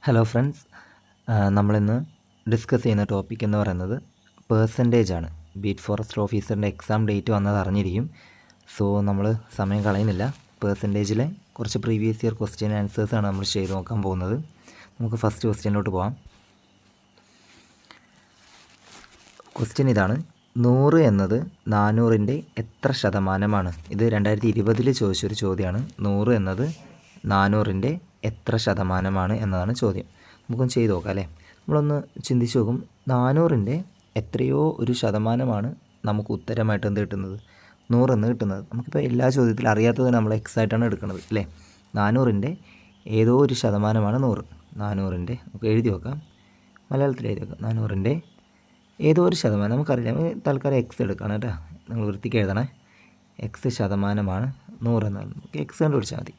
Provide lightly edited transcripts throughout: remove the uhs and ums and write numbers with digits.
Hello friends, നമ്മളിന്ന് discuss ചെയ്യുന്ന topic എന്ന് പറയുന്നത് പേഴ്സൻറ്റേജ് ആണ്. ബീറ്റ് ഫോറസ്റ്റ് ഓഫീസറിൻ്റെ എക്സാം ഡേറ്റ് വന്നത് അറിഞ്ഞിരിക്കും. സോ നമ്മൾ സമയം കളയുന്നില്ല. പേഴ്സൻറ്റേജിലെ കുറച്ച് പ്രീവിയസ് ഇയർ ക്വസ്റ്റ്യൻ ആൻസേഴ്സാണ് നമ്മൾ ചെയ്ത് നോക്കാൻ പോകുന്നത്. നമുക്ക് ഫസ്റ്റ് ക്വസ്റ്റ്യനിലോട്ട് പോകാം. ക്വസ്റ്റ്യൻ ഇതാണ്: 100 എന്നത് 400ൻ്റെ എത്ര ശതമാനമാണ്? ഇത് 2020 ചോദിച്ചൊരു ചോദ്യമാണ്. 100 എന്നത് 400ൻ്റെ എത്ര ശതമാനമാണ് എന്നതാണ് ചോദ്യം. നമുക്കൊന്ന് ചെയ്ത് നോക്കാം അല്ലേ. നമ്മളൊന്ന് ചിന്തിച്ച് നോക്കും. 400ൻ്റെ എത്രയോ ഒരു ശതമാനമാണ് നമുക്ക് ഉത്തരമായിട്ട് എന്ത് കിട്ടുന്നത്? 100 എന്ന് കിട്ടുന്നത്. നമുക്കിപ്പോൾ എല്ലാ ചോദ്യത്തിലും അറിയാത്തത് നമ്മൾ എക്സ് ആയിട്ടാണ് എടുക്കുന്നത് അല്ലേ. 400ൻ്റെ ഏതോ ഒരു ശതമാനമാണ് 100. 400ൻ്റെ നമുക്ക് എഴുതി വെക്കാം, മലയാളത്തിൽ എഴുതി വെക്കാം. 400ൻ്റെ ഏതോ ഒരു ശതമാനം നമുക്കറിയാം. തൽക്കാലം എക്സ് എടുക്കണം കേട്ടോ. നിങ്ങൾ വൃത്തിക്ക് എഴുതണേ. എക്സ് ശതമാനമാണ് 100 എന്നാണ്. നമുക്ക് എക്സ് കണ്ടുപിടിച്ചാൽ മതി.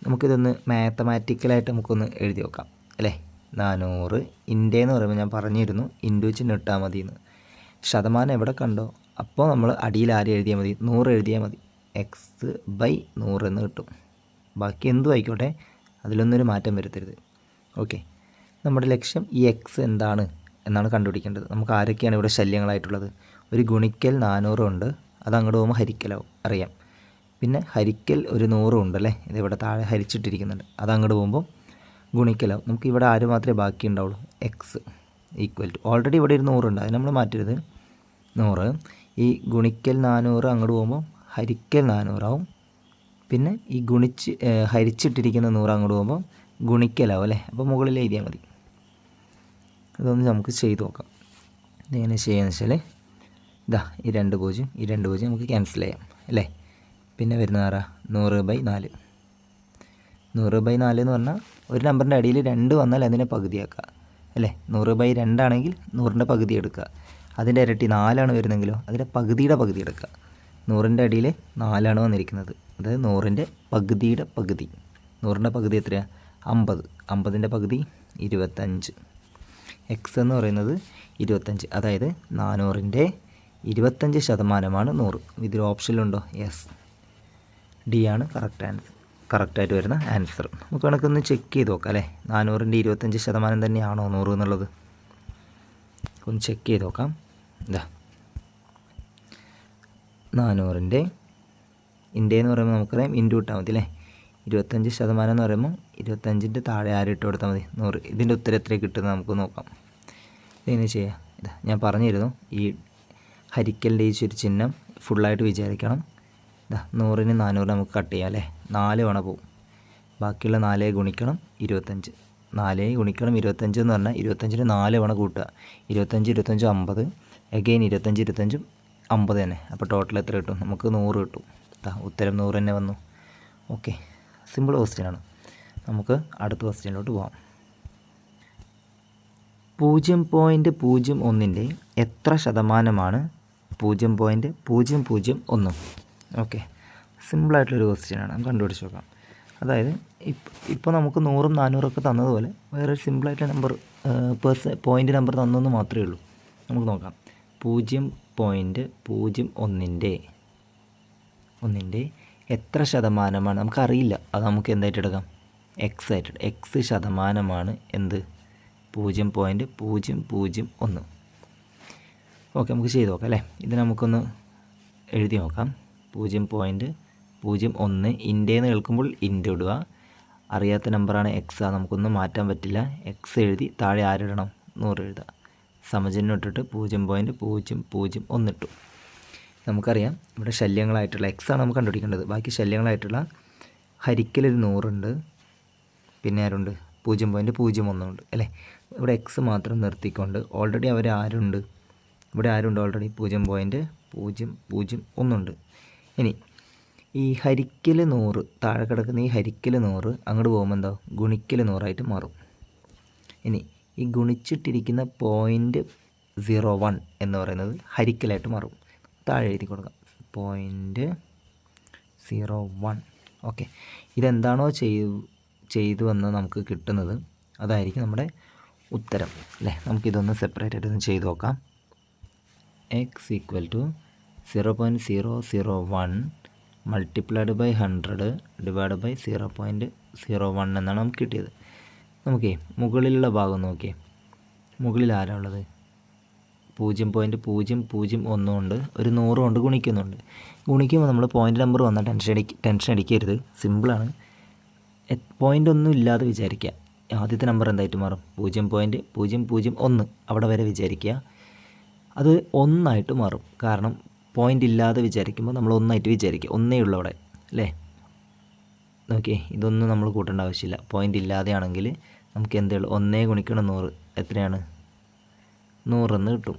നമുക്കിതൊന്ന് മാത്തമാറ്റിക്കലായിട്ട് നമുക്കൊന്ന് എഴുതി വെക്കാം അല്ലേ. 400 ഇൻഡേ എന്ന് പറയുമ്പോൾ ഞാൻ പറഞ്ഞിരുന്നു ഇൻഡു ചിഹ്നം ഇട്ടാൽ മതി എന്ന്. ശതമാനം എവിടെ കണ്ടോ അപ്പോൾ നമ്മൾ അടിയിൽ ആരും എഴുതിയാൽ മതി, 100 എഴുതിയാൽ മതി. എക്സ് ബൈ 100 എന്ന് കിട്ടും. ബാക്കി എന്തും ആയിക്കോട്ടെ, അതിലൊന്നൊരു മാറ്റം വരുത്തരുത്. ഓക്കെ, നമ്മുടെ ലക്ഷ്യം ഈ എക്സ് എന്താണ് എന്നാണ് കണ്ടുപിടിക്കേണ്ടത്. നമുക്ക് ആരൊക്കെയാണ് ഇവിടെ ശല്യങ്ങളായിട്ടുള്ളത്? ഒരു ഗുണിക്കൽ 400 ഉണ്ട്, അത് അങ്ങോട്ട് പോകുമ്പോൾ ഹരിക്കലാവും, അറിയാം. പിന്നെ ഹരിക്കൽ ഒരു 100 ഉണ്ടല്ലേ, ഇതിവിടെ താഴെ ഹരിച്ചിട്ടിരിക്കുന്നുണ്ട്, അത് അങ്ങോട്ട് പോകുമ്പോൾ ഗുണിക്കലാവും. നമുക്ക് ഇവിടെ ആര് മാത്രമേ ബാക്കി ഉണ്ടാവുള്ളൂ? എക്സ് ഈക്വൽ ടു ഓൾറെഡി ഇവിടെ ഒരു 100 ഉണ്ട്, അത് നമ്മൾ മാറ്റരുത്. 100 ഈ ഗുണിക്കൽ 400 അങ്ങോട്ട് പോകുമ്പോൾ ഹരിക്കൽ 400 ആവും. പിന്നെ ഈ ഹരിച്ചിട്ടിരിക്കുന്ന 100 അങ്ങോട്ട് പോകുമ്പോൾ ഗുണിക്കലാവും അല്ലേ. അപ്പോൾ മുകളിൽ എഴുതിയാൽ മതി. ഇതൊന്ന് നമുക്ക് ചെയ്ത് നോക്കാം. ഇതെങ്ങനെ ചെയ്യാന്ന് വെച്ചാൽ ഇതാ ഈ 2 0 ഈ 2 0 നമുക്ക് ക്യാൻസൽ ചെയ്യാം അല്ലേ. പിന്നെ വരുന്ന 100/4. 100/4 എന്ന് പറഞ്ഞാൽ ഒരു നമ്പറിൻ്റെ അടിയിൽ 2 വന്നാൽ അതിനെ പകുതിയാക്കുക അല്ലേ. 100/2 ആണെങ്കിൽ 100ൻ്റെ പകുതി എടുക്കുക. അതിൻ്റെ ഇരട്ടി 4 വരുന്നെങ്കിലോ അതിൻ്റെ പകുതിയുടെ പകുതി എടുക്കുക. 100ൻ്റെ അടിയിൽ 4 വന്നിരിക്കുന്നത്, അതായത് 100ൻ്റെ പകുതിയുടെ പകുതി. 100ൻ്റെ പകുതി എത്രയാണ്? 50. 50ൻ്റെ പകുതി 25. എക്സ് എന്ന് പറയുന്നത് 25, അതായത് 400ൻ്റെ 25% 100. ഇതിൽ ഓപ്ഷനിലുണ്ടോ? യെസ്, ഡി ആണ് കറക്റ്റായിട്ട് വരുന്ന ആൻസർ. നമുക്ക് കണക്കൊന്ന് ചെക്ക് ചെയ്ത് നോക്കാം അല്ലേ. 400ൻ്റെ 25% തന്നെയാണോ 100 എന്നുള്ളത് ഒന്ന് ചെക്ക് ചെയ്ത് നോക്കാം. ഇതാ 400ൻ്റെ ഇൻഡേ എന്ന് പറയുമ്പോൾ നമുക്കറിയാം ഇൻഡു ഇട്ടാൽ മതി അല്ലേ. 25% എന്ന് പറയുമ്പോൾ 25ൻ്റെ താഴെ ആരിട്ട് കൊടുത്താൽ മതി 100. ഇതിൻ്റെ ഉത്തരം എത്ര കിട്ടുന്നത് നമുക്ക് നോക്കാം. ഇതെങ്ങനെ ചെയ്യാം? ഇതാ ഞാൻ പറഞ്ഞിരുന്നു ഈ ഹരിക്കലിൻ്റെ ഈ ഒരു ചിഹ്നം ഫുള്ളായിട്ട് വിചാരിക്കണം. ഇതാ 100ന് 400 നമുക്ക് കട്ട് ചെയ്യാം അല്ലേ. 4 തവണ പോവും, ബാക്കിയുള്ള 4 ഗുണിക്കണം 25. 4 ഗുണിക്കണം 25 എന്ന് പറഞ്ഞാൽ 25ന് 4 തവണ കൂട്ടുക. 25 25 50, അഗെയിൻ 25 25 50 തന്നെ. അപ്പോൾ ടോട്ടൽ എത്ര കിട്ടും? നമുക്ക് 100 കിട്ടും. ഉത്തരം 100 തന്നെ വന്നു. ഓക്കെ, സിമ്പിൾ ക്വസ്റ്റ്യനാണ്. നമുക്ക് അടുത്ത ക്വസ്റ്റ്യനിലോട്ട് പോകാം. 0.01ൻ്റെ എത്ര ശതമാനമാണ് 0.001? ഓക്കെ, സിമ്പിളായിട്ടുള്ളൊരു ക്വസ്റ്റ്യനാണ്. നമുക്ക് കണ്ടുപിടിച്ച് നോക്കാം. അതായത് ഇപ്പോൾ നമുക്ക് 100ഉം 400 തന്നതുപോലെ വേറൊരു സിമ്പിളായിട്ടുള്ള നമ്പർ പോയിൻ്റ് നമ്പർ തന്നെന്ന് മാത്രമേ ഉള്ളൂ. നമുക്ക് നോക്കാം. 0.01ൻ്റെ എത്ര ശതമാനമാണ്? നമുക്കറിയില്ല, അത് നമുക്ക് എന്തായിട്ട് എടുക്കാം? എക്സ് ആയിട്ട്. എക്സ് ശതമാനമാണ് എന്ത്? 0.001. ഓക്കെ, നമുക്ക് ചെയ്ത് നോക്കാം അല്ലേ. ഇത് നമുക്കൊന്ന് എഴുതി നോക്കാം. 0.01 ഇൻഡേന്ന് കേൾക്കുമ്പോൾ ഇൻഡു ഇടുക. അറിയാത്ത നമ്പറാണ് എക്സ്, നമുക്കൊന്നും മാറ്റാൻ പറ്റില്ല. എക്സ് എഴുതി താഴെ ആരിടണം? 100 എഴുതുക. സമചിഹ്നം ഇട്ടിട്ട് 0.001 ഇട്ടു. നമുക്കറിയാം ഇവിടെ ശല്യങ്ങളായിട്ടുള്ള എക്സാണ് നമുക്ക് കണ്ടുപിടിക്കേണ്ടത്. ബാക്കി ശല്യങ്ങളായിട്ടുള്ള ഹരിക്കലൊരു 100 ഉണ്ട്, പിന്നെ ആരുണ്ട്? 0.01 ഉണ്ട് അല്ലേ. ഇവിടെ എക്സ് മാത്രം നിർത്തിക്കൊണ്ട് ഓൾറെഡി ഇവിടെ ആരുണ്ട്? ഓൾറെഡി 0.001 ഉണ്ട്. ഇനി ഈ ഹരിക്കൽ 100 താഴെ കിടക്കുന്ന ഈ ഹരിക്കൽ 100 അങ്ങോട്ട് പോകുമ്പോൾ എന്താ? ഗുണിക്കൽ 100 മാറും. ഇനി ഈ ഗുണിച്ചിട്ടിരിക്കുന്ന 0.01 എന്ന് പറയുന്നത് ഹരിക്കലായിട്ട് മാറും. താഴെ എഴുതി കൊടുക്കാം 0.01. ഓക്കെ, ഇതെന്താണോ ചെയ്തു എന്ന് നമുക്ക് കിട്ടുന്നത് അതായിരിക്കും നമ്മുടെ ഉത്തരം അല്ലേ. നമുക്കിതൊന്ന് സെപ്പറേറ്റ് ആയിട്ടൊന്ന് ചെയ്ത് നോക്കാം. X equal to 0.001 multiplied by 100 divide by 0.01 എന്നാണ് നമുക്ക് കിട്ടിയത്. നമുക്കേ മുകളിലുള്ള ഭാഗം നോക്കിയേ, മുകളിൽ ആരാ ഉള്ളത്? 0.001 കൊണ്ട് ഒരു 100 കൊണ്ട് ഗുണിക്കുന്നുണ്ട്. ഗുണിക്കുമ്പോൾ നമ്മൾ പോയിൻ്റ് നമ്പർ വന്നാൽ ടെൻഷൻ അടിക്കരുത്, സിമ്പിളാണ്. പോയിൻ്റ് ഒന്നും ഇല്ലാതെ വിചാരിക്കുക. ആദ്യത്തെ നമ്പർ എന്തായിട്ട് മാറും? 0.001 അവിടെ വരെ വിചാരിക്കുക. അത് 1 ആയിട്ട് മാറും. കാരണം പോയിൻ്റ് ഇല്ലാതെ വിചാരിക്കുമ്പോൾ നമ്മൾ 1 ആയിട്ട് വിചാരിക്കുക. 1 ഉള്ളൂ അവിടെ, അല്ലേ? നോക്കിയേ, ഇതൊന്നും നമ്മൾ കൂട്ടേണ്ട ആവശ്യമില്ല. പോയിൻ്റ് ഇല്ലാതെയാണെങ്കിൽ നമുക്ക് എന്തേ ഉള്ളൂ? 1 ഗുണിക്കണം 100 എത്രയാണ്? 100 എന്ന് കിട്ടും.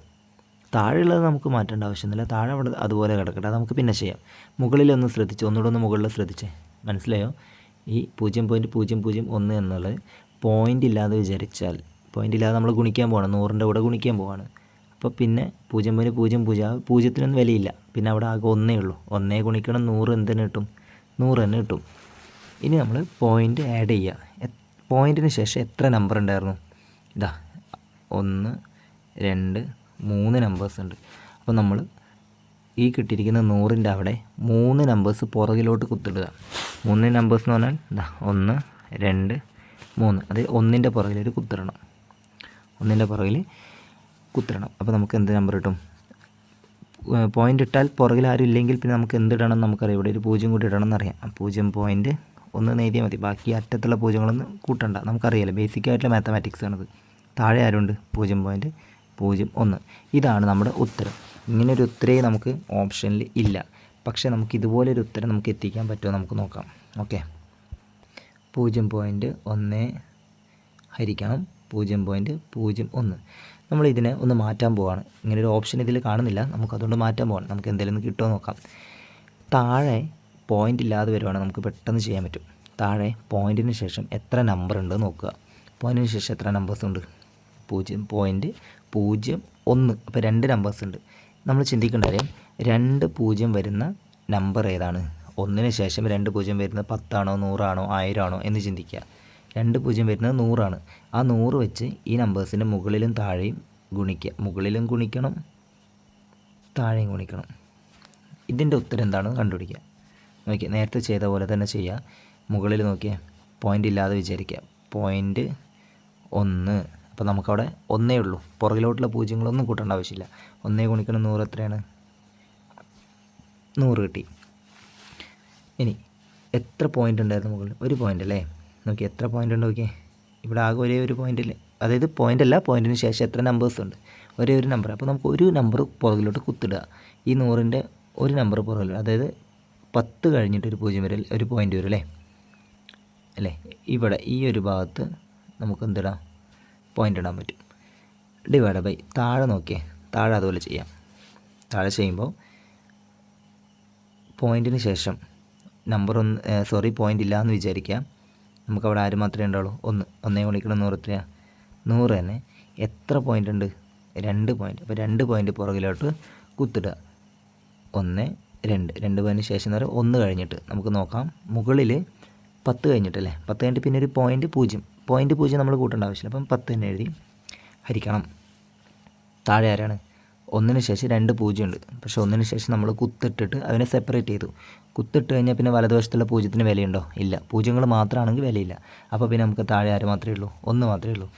താഴെയുള്ളത് നമുക്ക് മാറ്റേണ്ട ആവശ്യമൊന്നുമില്ല. താഴെ അവിടെ അതുപോലെ കിടക്കട്ടെ, നമുക്ക് പിന്നെ ചെയ്യാം. മുകളിലൊന്ന് ശ്രദ്ധിച്ച്, ഒന്നുകൂടെ മുകളിൽ ശ്രദ്ധിച്ചേ, മനസ്സിലായോ? ഈ 0.001 എന്നുള്ളത് പോയിൻ്റ് ഇല്ലാതെ വിചാരിച്ചാൽ, പോയിൻ്റ് ഇല്ലാതെ നമ്മൾ ഗുണിക്കാൻ പോകണം, 100ൻ്റെ കൂടെ ഗുണിക്കാൻ പോവാണ്. അപ്പോൾ പിന്നെ 0.00 പൂജ്യത്തിനൊന്നും വിലയില്ല. പിന്നെ അവിടെ ആകെ 1 ഉള്ളൂ. 1 ഗുണിക്കണം 100 എന്തിന് കിട്ടും? 100 തന്നെ കിട്ടും. ഇനി നമ്മൾ പോയിൻ്റ് ആഡ് ചെയ്യുക. പോയിൻറ്റിന് ശേഷം എത്ര നമ്പർ ഉണ്ടായിരുന്നു? ഇതാ 1, 2, 3 നമ്പേഴ്സ് ഉണ്ട്. അപ്പോൾ നമ്മൾ ഈ കിട്ടിയിരിക്കുന്ന 100ൻ്റെ അവിടെ 3 നമ്പേഴ്സ് പുറകിലോട്ട് കുത്തിടുക. 3 നമ്പേഴ്സ് എന്ന് പറഞ്ഞാൽ ഇതാ 1, 2, 3. അത് 1ൻ്റെ പുറകിലൊരു കുത്തിടണം. 1ൻ്റെ പുറകിൽ കുത്തിടണം. അപ്പോൾ നമുക്ക് എന്ത് നമ്പർ കിട്ടും? പോയിൻ്റ് ഇട്ടാൽ പുറകിൽ ആരും ഇല്ലെങ്കിൽ പിന്നെ നമുക്ക് എന്തിടണം നമുക്കറിയാം. ഇവിടെ ഒരു 0 കൂടി ഇടണം എന്നറിയാം. 0.1 എഴുതിയാൽ മതി. ബാക്കി അറ്റത്തുള്ള പൂജ്യങ്ങളൊന്നും കൂട്ടണ്ട, നമുക്കറിയാമല്ലോ, ബേസിക് ആയിട്ടുള്ള മാത്തമാറ്റിക്സ് ആണത്. താഴെ ആരുണ്ട്? 0.01. ഇതാണ് നമ്മുടെ ഉത്തരം. ഇങ്ങനൊരു ഉത്തരേ നമുക്ക് ഓപ്ഷനിൽ ഇല്ല. പക്ഷേ നമുക്ക് ഇതുപോലൊരു ഉത്തരം നമുക്ക് എത്തിക്കാൻ പറ്റുമോ നമുക്ക് നോക്കാം. ഓക്കെ, 0.1 ഹരിക്കണം 0.01. നമ്മൾ ഇതിനെ ഒന്ന് മാറ്റാൻ പോവാണ്. ഇങ്ങനൊരു ഓപ്ഷൻ ഇതിൽ കാണുന്നില്ല, നമുക്കതുകൊണ്ട് മാറ്റാൻ പോവാണ്. നമുക്ക് എന്തെങ്കിലും കിട്ടുമോ നോക്കാം. താഴെ പോയിൻ്റ് ഇല്ലാതെ വരുവാണെങ്കിൽ നമുക്ക് പെട്ടെന്ന് ചെയ്യാൻ പറ്റും. താഴെ പോയിൻറ്റിന് ശേഷം എത്ര നമ്പർ ഉണ്ട് നോക്കുക. പോയിൻറ്റിന് ശേഷം എത്ര നമ്പേഴ്സ് ഉണ്ട്? 0.01. അപ്പോൾ 2 നമ്പേഴ്സ് ഉണ്ട്. നമ്മൾ ചിന്തിക്കേണ്ട കാര്യം, 2 0 വരുന്ന നമ്പർ ഏതാണ്? 1ന് ശേഷം 2 0 വരുന്നത് 10 ആണോ 100 ആണോ 1000 ആണോ എന്ന് ചിന്തിക്കുക. 2 0 വരുന്നത് 100 ആണ്. ആ 100 വെച്ച് ഈ നമ്പേഴ്സിൻ്റെ മുകളിലും താഴെയും ഗുണിക്കുക. മുകളിലും ഗുണിക്കണം, താഴെയും ഗുണിക്കണം. ഇതിൻ്റെ ഉത്തരം എന്താണെന്ന് കണ്ടുപിടിക്കുക. നോക്കിയാൽ നേരത്തെ ചെയ്ത പോലെ തന്നെ ചെയ്യുക. മുകളിൽ നോക്കിയാൽ പോയിൻ്റ് ഇല്ലാതെ വിചാരിക്കുക. 0.1. അപ്പോൾ നമുക്കവിടെ 1 ഉള്ളൂ. പുറകിലോട്ടുള്ള പൂജ്യങ്ങളൊന്നും കൂട്ടേണ്ട ആവശ്യമില്ല. 1 ഗുണിക്കണം 100 എത്രയാണ്? 100 കിട്ടി. ഇനി എത്ര പോയിൻ്റ് ഉണ്ടായിരുന്നു മുകളിൽ? ഒരു പോയിൻ്റ് അല്ലേ? നോക്കി എത്ര പോയിൻ്റ് ഉണ്ട് നോക്കിയേ. ഇവിടെ ആകെ ഒരേ ഒരു പോയിൻ്റ് ഇല്ലേ? അതായത് പോയിൻ്റ് അല്ല, പോയിൻറ്റിന് ശേഷം എത്ര നമ്പേഴ്സ് ഉണ്ട്? ഒരേ ഒരു നമ്പർ. അപ്പോൾ നമുക്ക് ഒരു നമ്പർ പുറകിലോട്ട് കുത്തിടുക. ഈ 100ൻ്റെ ഒരു നമ്പർ പുറകിൽ, അതായത് 10 കഴിഞ്ഞിട്ട് ഒരു 0 വരും, ഒരു പോയിൻ്റ് വരും അല്ലേ? ഇവിടെ ഈ ഒരു ഭാഗത്ത് നമുക്ക് എന്തിടാം? പോയിൻ്റ് ഇടാൻ പറ്റും. ഡിവൈഡ് ബൈ താഴെ നോക്കിയേ, താഴെ അതുപോലെ ചെയ്യാം. താഴെ ചെയ്യുമ്പോൾ പോയിൻറ്റിന് ശേഷം നമ്പർ പോയിൻ്റ് ഇല്ല എന്ന് വിചാരിക്കുക. നമുക്കവിടെ ആര് മാത്രമേ ഉണ്ടാവുള്ളൂ? 1 ഗുണിക്കണം 100 എത്രയാണ്? 100 തന്നെ. എത്ര പോയിൻ്റ് ഉണ്ട്? 2 പോയിൻ്റ്. അപ്പോൾ 2 പോയിൻ്റ് പുറകിലോട്ട് കുത്തിടുക. 1, 2. 2 പോയിൻറ്റിന് ശേഷം എന്ന് പറയുമ്പോൾ 1 കഴിഞ്ഞിട്ട് നമുക്ക് നോക്കാം. മുകളിൽ 10 കഴിഞ്ഞിട്ടല്ലേ? 10 കഴിഞ്ഞിട്ട് പിന്നെ ഒരു പോയിൻ്റ് 0 നമ്മൾ കൂട്ടേണ്ട ആവശ്യമില്ല. അപ്പം 10 തന്നെ എഴുതി ഹരിക്കണം. താഴെ ആരാണ്? 1ന് ശേഷം 2 0 ഉണ്ട്. പക്ഷേ 1ന് ശേഷം നമ്മൾ കുത്തിട്ടിട്ട് അതിനെ സെപ്പറേറ്റ് ചെയ്തു. കുത്തിട്ട് കഴിഞ്ഞാൽ പിന്നെ വലതുവശത്തുള്ള 0ത്തിന് വിലയുണ്ടോ? ഇല്ല. പൂജ്യങ്ങൾ മാത്രമാണെങ്കിൽ വിലയില്ല. അപ്പോൾ പിന്നെ നമുക്ക് താഴെ ആര് മാത്രമേ ഉള്ളൂ? 1 മാത്രമേ ഉള്ളൂ.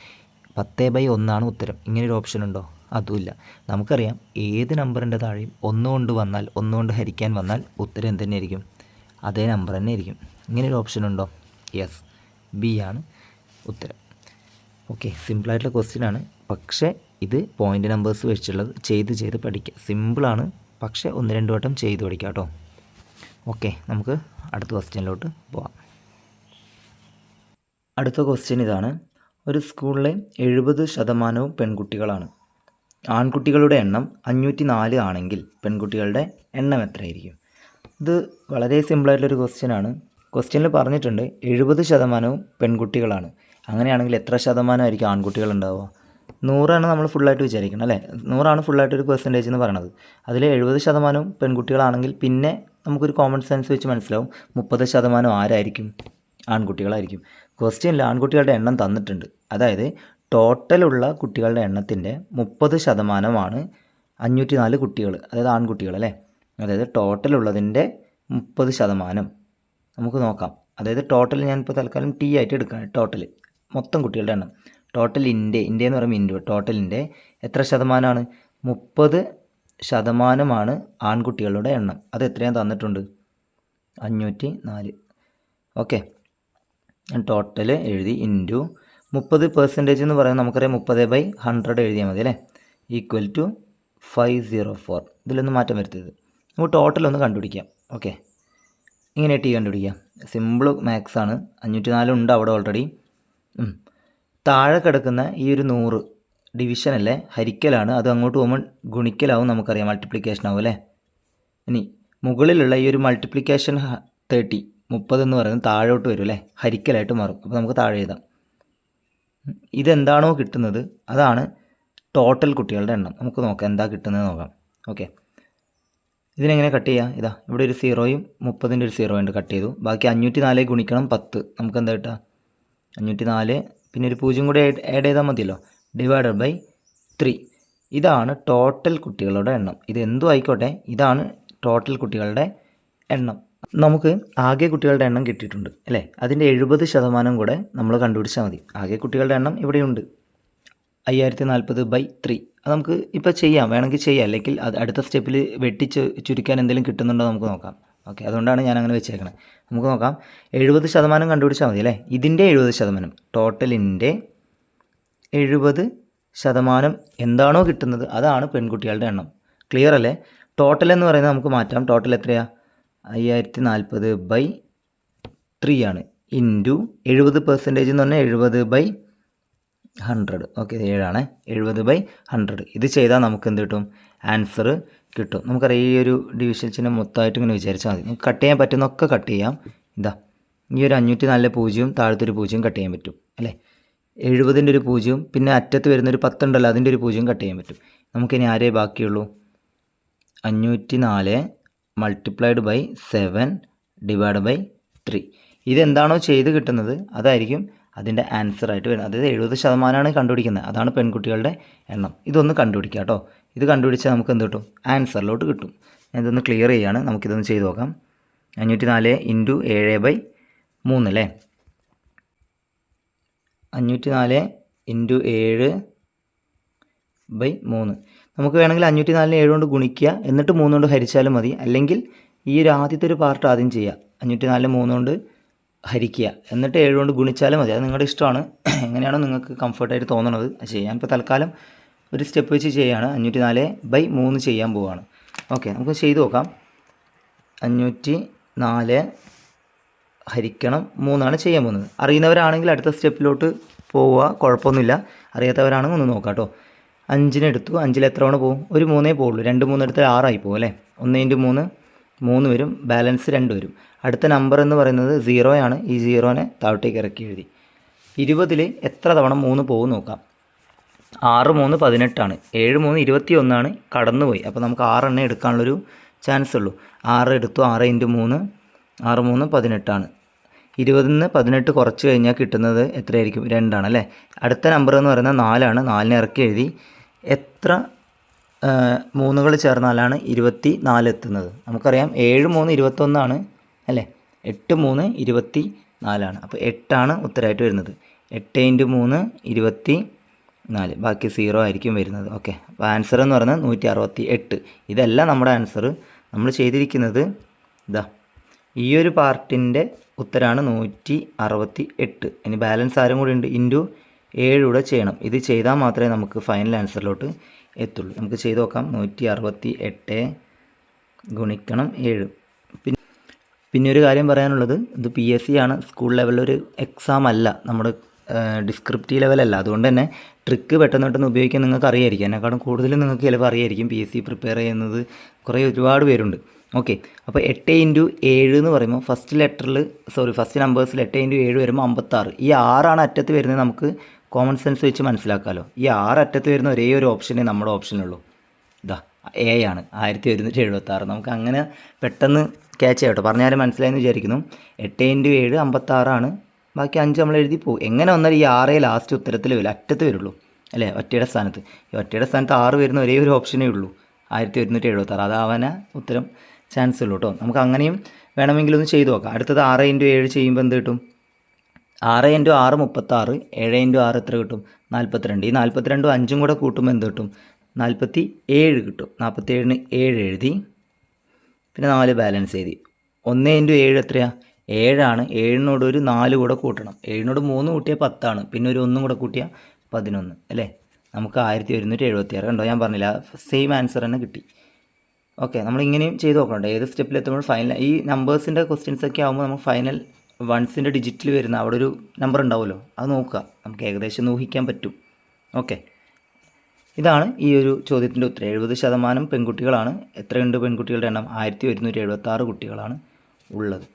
10/1 ആണ് ഉത്തരം. ഇങ്ങനൊരു ഓപ്ഷൻ ഉണ്ടോ? അതുമില്ല. നമുക്കറിയാം, ഏത് നമ്പറിൻ്റെ താഴെയും 1 കൊണ്ട് വന്നാൽ, 1 കൊണ്ട് ഹരിക്കാൻ വന്നാൽ ഉത്തരം എന്ത് തന്നെയായിരിക്കും? അതേ നമ്പർ തന്നെ ആയിരിക്കും. ഇങ്ങനൊരു ഓപ്ഷൻ ഉണ്ടോ? യെസ്, ബി ആണ് ഉത്തരം. ഓക്കെ, സിമ്പിളായിട്ടുള്ള ക്വസ്റ്റ്യൻ ആണ്. പക്ഷേ ഇത് പോയിൻ്റ് നമ്പേഴ്സ് വെച്ചുള്ളത് ചെയ്ത് പഠിക്കുക. സിമ്പിളാണ്, പക്ഷേ 1-2 വട്ടം ചെയ്ത് പഠിക്കുക കേട്ടോ. ഓക്കെ, നമുക്ക് അടുത്ത ക്വസ്റ്റ്യനിലോട്ട് പോവാം. അടുത്ത ക്വസ്റ്റ്യൻ ഇതാണ്. ഒരു സ്കൂളിലെ 70% പെൺകുട്ടികളാണ്. ആൺകുട്ടികളുടെ എണ്ണം 504 ആണെങ്കിൽ പെൺകുട്ടികളുടെ എണ്ണം എത്രയായിരിക്കും? ഇത് വളരെ സിമ്പിളായിട്ടുള്ളൊരു ക്വസ്റ്റ്യൻ ആണ്. ക്വസ്റ്റ്യനിൽ പറഞ്ഞിട്ടുണ്ട് 70% പെൺകുട്ടികളാണ്. അങ്ങനെയാണെങ്കിൽ എത്ര ശതമാനമായിരിക്കും ആൺകുട്ടികൾ ഉണ്ടാവുക? 100 നമ്മൾ ഫുള്ളായിട്ട് വിചാരിക്കണം അല്ലേ? 100 ഫുള്ളായിട്ടൊരു പെർസെൻറ്റേജ് എന്ന് പറയണത്. അതിൽ 70% പെൺകുട്ടികളാണെങ്കിൽ പിന്നെ നമുക്കൊരു കോമൺ സെൻസ് വെച്ച് മനസ്സിലാവും 30% ആരായിരിക്കും? ആൺകുട്ടികളായിരിക്കും. ക്വസ്റ്റ്യനിൽ ആൺകുട്ടികളുടെ എണ്ണം തന്നിട്ടുണ്ട്. അതായത് ടോട്ടലുള്ള കുട്ടികളുടെ എണ്ണത്തിൻ്റെ 30% 504 കുട്ടികൾ, അതായത് ആൺകുട്ടികൾ അല്ലേ? അതായത് ടോട്ടലുള്ളതിൻ്റെ 30% നമുക്ക് നോക്കാം. അതായത് ടോട്ടൽ ഞാനിപ്പോൾ തൽക്കാലം T ആയിട്ട് എടുക്കുകയാണ്. ടോട്ടൽ മൊത്തം കുട്ടികളുടെ എണ്ണം. ടോട്ടൽ ഇന്ത്യ എന്ന് പറയുമ്പോൾ ഇന്ത്യ ടോട്ടലിൻ്റെ എത്ര ശതമാനമാണ്? 30% ആൺകുട്ടികളുടെ എണ്ണം. അത് എത്രയാണ് തന്നിട്ടുണ്ട്? 504. ഓക്കെ, ഞാൻ ടോട്ടൽ എഴുതി ഇൻറ്റു 30% എന്ന് പറയുന്നത് നമുക്കറിയാം 30/100 എഴുതിയാൽ മതി അല്ലേ, ഈക്വൽ ടു 504. ഇതിലൊന്നും മാറ്റം വരുത്തരുത്. നമുക്ക് ടോട്ടൽ ഒന്ന് കണ്ടുപിടിക്കാം. ഓക്കെ, ഇങ്ങനെ കണ്ടുപിടിക്കാം. സിമ്പിൾ മാത്സ് ആണ്. 504 ഉണ്ട് അവിടെ ഓൾറെഡി. താഴെ കിടക്കുന്ന ഈ ഒരു 100 ഡിവിഷൻ അല്ലേ, ഹരിക്കലാണ്. അത് അങ്ങോട്ട് പോകുമ്പോൾ ഗുണിക്കലാവും, നമുക്കറിയാം മൾട്ടിപ്ലിക്കേഷൻ ആവും അല്ലേ. ഇനി മുകളിലുള്ള ഈ ഒരു മൾട്ടിപ്ലിക്കേഷൻ 30 എന്ന് പറയുന്നത് താഴോട്ട് വരും അല്ലേ, ഹരിക്കലായിട്ട് മാറും. അപ്പോൾ നമുക്ക് താഴെ എഴുതാം. ഇതെന്താണോ കിട്ടുന്നത് അതാണ് ടോട്ടൽ കുട്ടികളുടെ എണ്ണം. നമുക്ക് നോക്കാം എന്താ കിട്ടുന്നത് നോക്കാം. ഓക്കെ, ഇതിനെങ്ങനെ കട്ട് ചെയ്യുക? ഇതാ ഇവിടെ ഒരു 0യും 30ൻ്റെ ഒരു 0 ഉണ്ട്, കട്ട് ചെയ്തു. ബാക്കി 504 ഗുണിക്കണം 10, നമുക്ക് എന്താ കിട്ടുക? 504 പിന്നെ ഒരു 0 കൂടി ആഡ് ചെയ്താൽ മതിയല്ലോ, ഡിവൈഡഡ് ബൈ 3. ഇതാണ് ടോട്ടൽ കുട്ടികളുടെ എണ്ണം. ഇത് എന്തും ആയിക്കോട്ടെ, ഇതാണ് ടോട്ടൽ കുട്ടികളുടെ എണ്ണം. നമുക്ക് ആകെ കുട്ടികളുടെ എണ്ണം കിട്ടിയിട്ടുണ്ട് അല്ലേ. അതിൻ്റെ 70% കൂടെ നമ്മൾ കണ്ടുപിടിച്ചാൽ മതി. ആകെ കുട്ടികളുടെ എണ്ണം ഇവിടെയുണ്ട്, 5040/3. അത് നമുക്ക് ഇപ്പോൾ ചെയ്യാം, വേണമെങ്കിൽ ചെയ്യാം. അല്ലെങ്കിൽ അത് അടുത്ത സ്റ്റെപ്പിൽ വെട്ടിച്ച് ചുരുക്കാൻ എന്തെങ്കിലും കിട്ടുന്നുണ്ടോ നമുക്ക് നോക്കാം. ഓക്കെ, അതുകൊണ്ടാണ് ഞാൻ അങ്ങനെ വെച്ചേക്കണത്. നമുക്ക് നോക്കാം. 70% കണ്ടുപിടിച്ചാൽ മതി അല്ലേ. ഇതിൻ്റെ 70%, ടോട്ടലിൻ്റെ 70% എന്താണോ കിട്ടുന്നത് അതാണ് പെൺകുട്ടികളുടെ എണ്ണം. ക്ലിയർ അല്ലേ? ടോട്ടൽ എന്ന് പറയുന്നത് നമുക്ക് മാറ്റാം. ടോട്ടൽ എത്രയാണ്? 5040/3 ആണ്. ഇൻറ്റു 70% എന്ന് പറഞ്ഞാൽ 70/100. ഓക്കെ, 7 ആണ്. 70/100. ഇത് ചെയ്താൽ നമുക്ക് എന്ത് കിട്ടും? ആൻസർ കിട്ടും. നമുക്കറിയാം ഈ ഒരു ഡിവിഷൻ ചിഹ്നം മൊത്തമായിട്ട് ഇങ്ങനെ വിചാരിച്ചാൽ മതി. നമുക്ക് കട്ട് ചെയ്യാൻ പറ്റുന്നൊക്കെ കട്ട് ചെയ്യാം. ഇതാ ഈ ഒരു 504 0 താഴത്തൊരു 0 കട്ട് ചെയ്യാൻ പറ്റും അല്ലേ. 70ൻ്റെ ഒരു 0, പിന്നെ അറ്റത്ത് വരുന്നൊരു 10 ഉണ്ടല്ലോ, അതിൻ്റെ ഒരു 0 കട്ട് ചെയ്യാൻ പറ്റും. നമുക്കിനി ആരേ ബാക്കിയുള്ളൂ? 504 മൾട്ടിപ്ലൈഡ് ബൈ 7 ഡിവൈഡ് ബൈ 3. ഇതെന്താണോ ചെയ്ത് കിട്ടുന്നത് അതായിരിക്കും അതിൻ്റെ ആൻസറായിട്ട് വരുന്നത്. അതായത് 70% കണ്ടുപിടിക്കുന്നത്, അതാണ് പെൺകുട്ടികളുടെ എണ്ണം. ഇതൊന്ന് കണ്ടുപിടിക്കാം കേട്ടോ. ഇത് കണ്ടുപിടിച്ചാൽ നമുക്ക് എന്ത് കിട്ടും? ആൻസറിലോട്ട് കിട്ടും. ഞാൻ ഇതൊന്ന് ക്ലിയർ ചെയ്യാണ്. നമുക്കിതൊന്ന് ചെയ്ത് നോക്കാം. 504 ഇൻറ്റു 7/3 അല്ലേ. 504 ഇൻറ്റു 7/3. നമുക്ക് വേണമെങ്കിൽ 504 7 കൊണ്ട് ഗുണിക്കുക, എന്നിട്ട് 3 കൊണ്ട് ഹരിച്ചാലും മതി. അല്ലെങ്കിൽ ഈ ഒരു ആദ്യത്തെ ഒരു പാർട്ട് ആദ്യം ചെയ്യുക. 504 3 കൊണ്ട് ഹരിക്കുക, എന്നിട്ട് 7 കൊണ്ട് ഗുണിച്ചാലും മതി. അത് നിങ്ങളുടെ ഇഷ്ടമാണ്, എങ്ങനെയാണോ നിങ്ങൾക്ക് കംഫർട്ടായിട്ട് തോന്നുന്നത് അത് ചെയ്യാൻ. ഇപ്പോൾ തൽക്കാലം ഒരു സ്റ്റെപ്പ് വെച്ച് ചെയ്യുകയാണ്. 504/3 ചെയ്യാൻ പോവുകയാണ്. ഓക്കെ, നമുക്ക് ചെയ്ത് നോക്കാം. 504 ഹരിക്കണം 3 ചെയ്യാൻ പോകുന്നത്. അറിയുന്നവരാണെങ്കിൽ അടുത്ത സ്റ്റെപ്പിലോട്ട് പോവുക, കുഴപ്പമൊന്നുമില്ല. അറിയാത്തവരാണെങ്കിൽ ഒന്ന് നോക്കാം കേട്ടോ. 5 എടുത്തു, 5 എത്ര തവണ പോകും? ഒരു 3 പോവുള്ളൂ. 2 3 എടുത്ത് 6 ആയി പോകും അല്ലേ. 1 × 3 വരും, ബാലൻസ് 2 വരും. അടുത്ത നമ്പർ എന്ന് പറയുന്നത് 0 ആണ്. ഈ 0നെ താഴോട്ടേക്ക് ഇറക്കി എഴുതി. 20ൽ എത്ര തവണ 3 പോകും നോക്കാം. 6 3 18 ആണ്. 7 3 21 ആണ്, കടന്നുപോയി. അപ്പോൾ നമുക്ക് 6 എണ്ണം എടുക്കാനുള്ളൊരു ചാൻസ് ഉള്ളൂ. 6 എടുത്തു, 6 × 3 6 3 18 ആണ്. 20ൽ നിന്ന് 18 കുറച്ച് കഴിഞ്ഞാൽ കിട്ടുന്നത് എത്രയായിരിക്കും? 2 ആണ് അല്ലേ. അടുത്ത നമ്പർ എന്ന് പറയുന്നത് 4 ആണ്. 4നെ ഇറക്കി എഴുതി. എത്ര 3കൾ ചേർന്നാലാണ് 24 എത്തുന്നത്? നമുക്കറിയാം 7 3 21 ആണ് അല്ലേ. 8 3 24 ആണ്. അപ്പോൾ 8 ആണ് ഉത്തരമായിട്ട് വരുന്നത്. 8 × 3 24, ബാക്കി 0 ആയിരിക്കും വരുന്നത്. ഓക്കെ, അപ്പോൾ ആൻസർ എന്ന് പറയുന്നത് 168. ഇതല്ല നമ്മുടെ ആൻസർ. നമ്മൾ ചെയ്തിരിക്കുന്നത് ഇതാ ഈ ഒരു പാർട്ടിൻ്റെ ഉത്തരമാണ് 168. ഇനി ബാലൻസ് ആരും കൂടി ഉണ്ട്, ഇൻറ്റു 7 കൂടെ ചെയ്യണം. ഇത് ചെയ്താൽ മാത്രമേ നമുക്ക് ഫൈനൽ ആൻസറിലോട്ട് എത്തുള്ളൂ. നമുക്ക് ചെയ്ത് നോക്കാം. 168 ഗുണിക്കണം 7. പിന്നെ ഒരു കാര്യം പറയാനുള്ളത്, ഇത് PSC ആണ്, സ്കൂൾ ലെവലിലൊരു എക്സാം അല്ല, നമ്മുടെ ഡിസ്ക്രിപ്റ്റീവ് ലെവലല്ല. അതുകൊണ്ട് തന്നെ ട്രിക്ക് പെട്ടെന്ന് ഉപയോഗിക്കാൻ നിങ്ങൾക്ക് അറിയായിരിക്കും. എന്നെക്കാളും കൂടുതലും നിങ്ങൾക്ക് ചിലപ്പോൾ അറിയായിരിക്കും. PSC പ്രിപ്പയർ ചെയ്യുന്നത് ഒരുപാട് പേരുണ്ട്. ഓക്കെ, അപ്പോൾ 8 × 7 എന്ന് പറയുമ്പോൾ ഫസ്റ്റ് നമ്പേഴ്സിൽ 8 × 7 വരുമ്പോൾ 56. ഈ 6 ആണ് അറ്റത്ത് വരുന്നത്. നമുക്ക് കോമൺ സെൻസ് വെച്ച് മനസ്സിലാക്കാമല്ലോ. ഈ 6 അറ്റത്ത് വരുന്ന ഒരേ ഒരു ഓപ്ഷനേ നമ്മുടെ ഓപ്ഷനുള്ളൂ. ഇതാ A ആണ്, 1176. നമുക്ക് അങ്ങനെ പെട്ടെന്ന് ക്യാച്ച് ചെയ്യാം കേട്ടോ. പറഞ്ഞാലും മനസ്സിലായെന്ന് വിചാരിക്കുന്നു. 8 × 7 56 ആണ്. ബാക്കി 5 നമ്മൾ എഴുതി പോകും. എങ്ങനെ വന്നാൽ ഈ 6 ലാസ്റ്റ് ഉത്തരത്തിൽ വരും, അറ്റത്ത് വരുള്ളൂ അല്ലേ, ഒറ്റയുടെ സ്ഥാനത്ത്. ഈ ഒറ്റയുടെ സ്ഥാനത്ത് 6 വരുന്ന ഒരേ ഒരു ഓപ്ഷനേ ഉള്ളൂ, 1176. അതാവാൻ ഉത്തരം ചാൻസ് ഉള്ളൂ കേട്ടോ. നമുക്ക് അങ്ങനെയും വേണമെങ്കിൽ ഒന്ന് ചെയ്ത് നോക്കാം. അടുത്തത് 6 × 7 ചെയ്യുമ്പോൾ എന്ത് കിട്ടും? 6 × 6 36, 7 × 6 എത്ര കിട്ടും? 42. ഈ 42 5 കൂടെ കൂട്ടുമ്പോൾ എന്ത് കിട്ടും? 47 കിട്ടും. 47-ന് 7 എഴുതി, പിന്നെ 4 ബാലൻസ് എഴുതി. 1 × 7 എത്രയാണ്? 7 ആണ്. 7നോട് ഒരു 4 കൂടെ കൂട്ടണം. 7നോട് 3 കൂട്ടിയാൽ 10 ആണ്. പിന്നെ ഒരു 1 കൂടെ കൂട്ടിയാൽ 11 അല്ലേ? നമുക്ക് 1176. കണ്ടോ, ഞാൻ പറഞ്ഞില്ല, സെയിം ആൻസർ തന്നെ കിട്ടി. ഓക്കെ, നമ്മളിങ്ങനെയും ചെയ്ത് നോക്കണ്ട. ഏത് സ്റ്റെപ്പിലെത്തുമ്പോൾ ഫൈനൽ ഈ നമ്പേഴ്സിൻ്റെ ക്വസ്റ്റ്യൻസ് ഒക്കെ ആകുമ്പോൾ നമുക്ക് ഫൈനൽ വൺസിൻ്റെ ഡിജിറ്റിൽ വരുന്ന അവിടെ ഒരു നമ്പർ ഉണ്ടാവുമല്ലോ, അത് നോക്കുക, നമുക്ക് ഏകദേശം ഊഹിക്കാൻ പറ്റും. ഓക്കെ, ഇതാണ് ഈ ഒരു ചോദ്യത്തിൻ്റെ ഉത്തരം. 70% പെൺകുട്ടികളാണ്. എത്രയുണ്ട് പെൺകുട്ടികളുടെ എണ്ണം? 1176 കുട്ടികളാണ് ഉള്ളത്.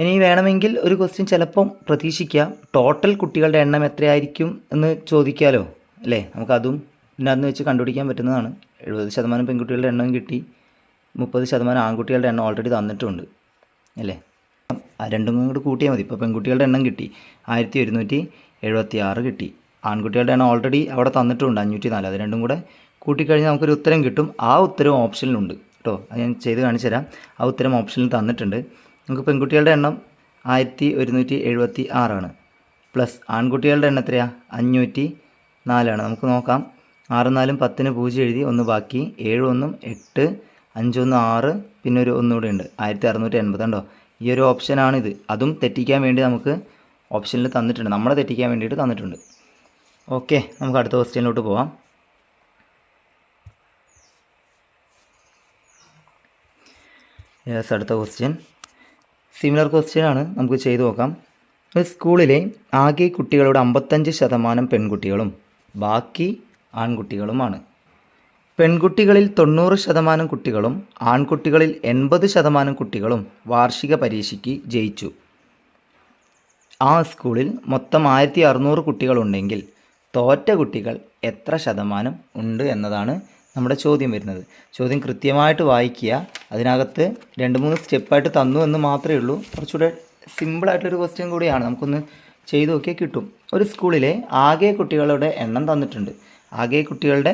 ഇനി വേണമെങ്കിൽ ഒരു ക്വസ്റ്റ്യൻ ചിലപ്പം പ്രതീക്ഷിക്കാം, ടോട്ടൽ കുട്ടികളുടെ എണ്ണം എത്രയായിരിക്കും എന്ന് ചോദിക്കാമല്ലോ അല്ലേ? നമുക്കതും ഇതിനകത്ത് വെച്ച് കണ്ടുപിടിക്കാൻ പറ്റുന്നതാണ്. 70% പെൺകുട്ടികളുടെ എണ്ണം കിട്ടി, 30% ആൺകുട്ടികളുടെ എണ്ണം ഓൾറെഡി തന്നിട്ടുണ്ട് അല്ലേ? രണ്ടും കൂടി കൂട്ടിയാൽ മതി. ഇപ്പോൾ പെൺകുട്ടികളുടെ എണ്ണം കിട്ടി 1176 കിട്ടി, ആൺകുട്ടികളുടെ എണ്ണം ഓൾറെഡി അവിടെ തന്നിട്ടുണ്ട് 504. അത് രണ്ടും കൂടെ കൂട്ടിക്കഴിഞ്ഞാൽ നമുക്കൊരു ഉത്തരം കിട്ടും. ആ ഉത്തരം ഓപ്ഷനിലുണ്ട് കേട്ടോ, അത് ഞാൻ ചെയ്ത് കാണിച്ചു തരാം. ആ ഉത്തരം ഓപ്ഷനിൽ തന്നിട്ടുണ്ട്. നമുക്ക് പെൺകുട്ടികളുടെ എണ്ണം 1176 ആണ്, പ്ലസ് ആൺകുട്ടികളുടെ എണ്ണം എത്രയാണ്? 504 ആണ്. നമുക്ക് നോക്കാം. 6 4 10-ന് 0 എഴുതി, 1 ബാക്കി, 7 1 8, 5 1 6, പിന്നെ ഒരു 1 കൂടെ ഉണ്ട്, 1680. ഉണ്ടോ? ഈ ഒരു ഓപ്ഷനാണിത്. അതും തെറ്റിക്കാൻ വേണ്ടി നമുക്ക് ഓപ്ഷനിൽ തന്നിട്ടുണ്ട്, നമ്മളെ തെറ്റിക്കാൻ വേണ്ടിയിട്ട് തന്നിട്ടുണ്ട്. ഓക്കെ, നമുക്ക് അടുത്ത ക്വസ്റ്റ്യനിലോട്ട് പോവാം. അടുത്ത ക്വസ്റ്റ്യൻ സിമിലർ ക്വസ്റ്റ്യൻ ആണ്, നമുക്ക് ചെയ്തു നോക്കാം. ഒരു സ്കൂളിലെ ആകെ കുട്ടികളുടെ 55% പെൺകുട്ടികളും ബാക്കി ആൺകുട്ടികളുമാണ്. പെൺകുട്ടികളിൽ 90% കുട്ടികളും ആൺകുട്ടികളിൽ 80% കുട്ടികളും വാർഷിക പരീക്ഷയ്ക്ക് ജയിച്ചു. ആ സ്കൂളിൽ മൊത്തം 1600 കുട്ടികളുണ്ടെങ്കിൽ തോറ്റ കുട്ടികൾ എത്ര ശതമാനം ഉണ്ട് എന്നതാണ് നമ്മുടെ ചോദ്യം വരുന്നത്. ചോദ്യം കൃത്യമായിട്ട് വായിക്കുക. അതിനകത്ത് 2-3 സ്റ്റെപ്പായിട്ട് തന്നു എന്ന് മാത്രമേ ഉള്ളൂ. കുറച്ചുകൂടെ സിമ്പിളായിട്ടൊരു ക്വസ്റ്റ്യൻ കൂടിയാണ്, നമുക്കൊന്ന് ചെയ്ത് നോക്കിയാൽ കിട്ടും. ഒരു സ്കൂളിലെ ആകെ കുട്ടികളുടെ എണ്ണം തന്നിട്ടുണ്ട്. ആകെ കുട്ടികളുടെ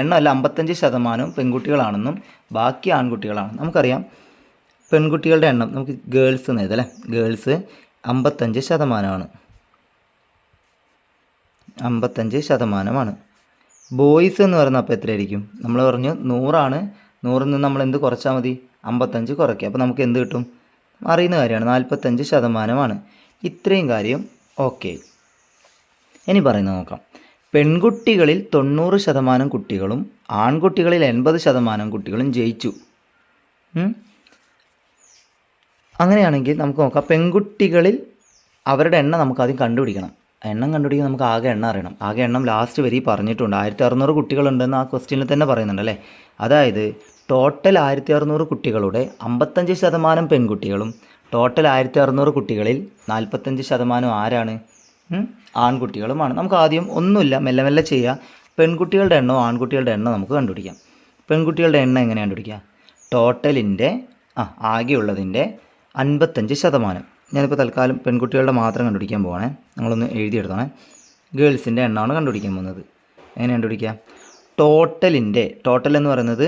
എണ്ണമല്ല, 55% പെൺകുട്ടികളാണെന്നും ബാക്കി ആൺകുട്ടികളാണ്. നമുക്കറിയാം പെൺകുട്ടികളുടെ എണ്ണം, നമുക്ക് ഗേൾസ് എന്ന് എഴുതാം അല്ലേ? ഗേൾസ് 55%. 55%. ബോയ്സ് എന്ന് പറയുന്നത് അപ്പോൾ എത്രയായിരിക്കും? നമ്മൾ പറഞ്ഞു 100 ആണ്. 100-ൽ നിന്ന് നമ്മൾ എന്ത് കുറച്ചാൽ മതി? 55 കുറയ്ക്കുക. അപ്പോൾ നമുക്ക് എന്ത് കിട്ടും? അറിയുന്ന കാര്യമാണ്, 45%. ഇത്രയും കാര്യം ഓക്കെ. ഇനി പറയുന്നത് നോക്കാം. പെൺകുട്ടികളിൽ 90% കുട്ടികളും ആൺകുട്ടികളിൽ 80% കുട്ടികളും ജയിച്ചു. അങ്ങനെയാണെങ്കിൽ നമുക്ക് നോക്കാം, പെൺകുട്ടികളിൽ അവരുടെ എണ്ണം നമുക്കാദ്യം കണ്ടുപിടിക്കണം. എണ്ണം കണ്ടുപിടിക്കാൻ നമുക്ക് ആകെ എണ്ണം അറിയണം. ആകെ എണ്ണം ലാസ്റ്റ് വരി പറഞ്ഞിട്ടുണ്ട്, 1600 കുട്ടികളുണ്ടെന്ന് ആ ക്വസ്റ്റ്യനിൽ തന്നെ പറയുന്നുണ്ട് അല്ലേ? അതായത് ടോട്ടൽ 1600 കുട്ടികളുടെ 55% പെൺകുട്ടികളും ടോട്ടൽ 1600 കുട്ടികളിൽ 45% ആരാണ്? ആൺകുട്ടികളുമാണ്. നമുക്ക് ആദ്യം ഒന്നുമില്ല, മെല്ലെ മെല്ലെ ചെയ്യുക. പെൺകുട്ടികളുടെ എണ്ണവും ആൺകുട്ടികളുടെ എണ്ണം നമുക്ക് കണ്ടുപിടിക്കാം. പെൺകുട്ടികളുടെ എണ്ണം എങ്ങനെ കണ്ടുപിടിക്കുക? ടോട്ടലിൻ്റെ ആകെയുള്ളതിൻ്റെ 55%. ഞാനിപ്പോൾ തൽക്കാലം പെൺകുട്ടികളുടെ മാത്രം കണ്ടുപിടിക്കാൻ പോകണേ, നമ്മളൊന്ന് എഴുതിയെടുത്തോണേ. ഗേൾസിൻ്റെ എണ്ണമാണ് കണ്ടുപിടിക്കാൻ പോകുന്നത്. എങ്ങനെ കണ്ടുപിടിക്കുക? ടോട്ടൽ എന്ന് പറയുന്നത്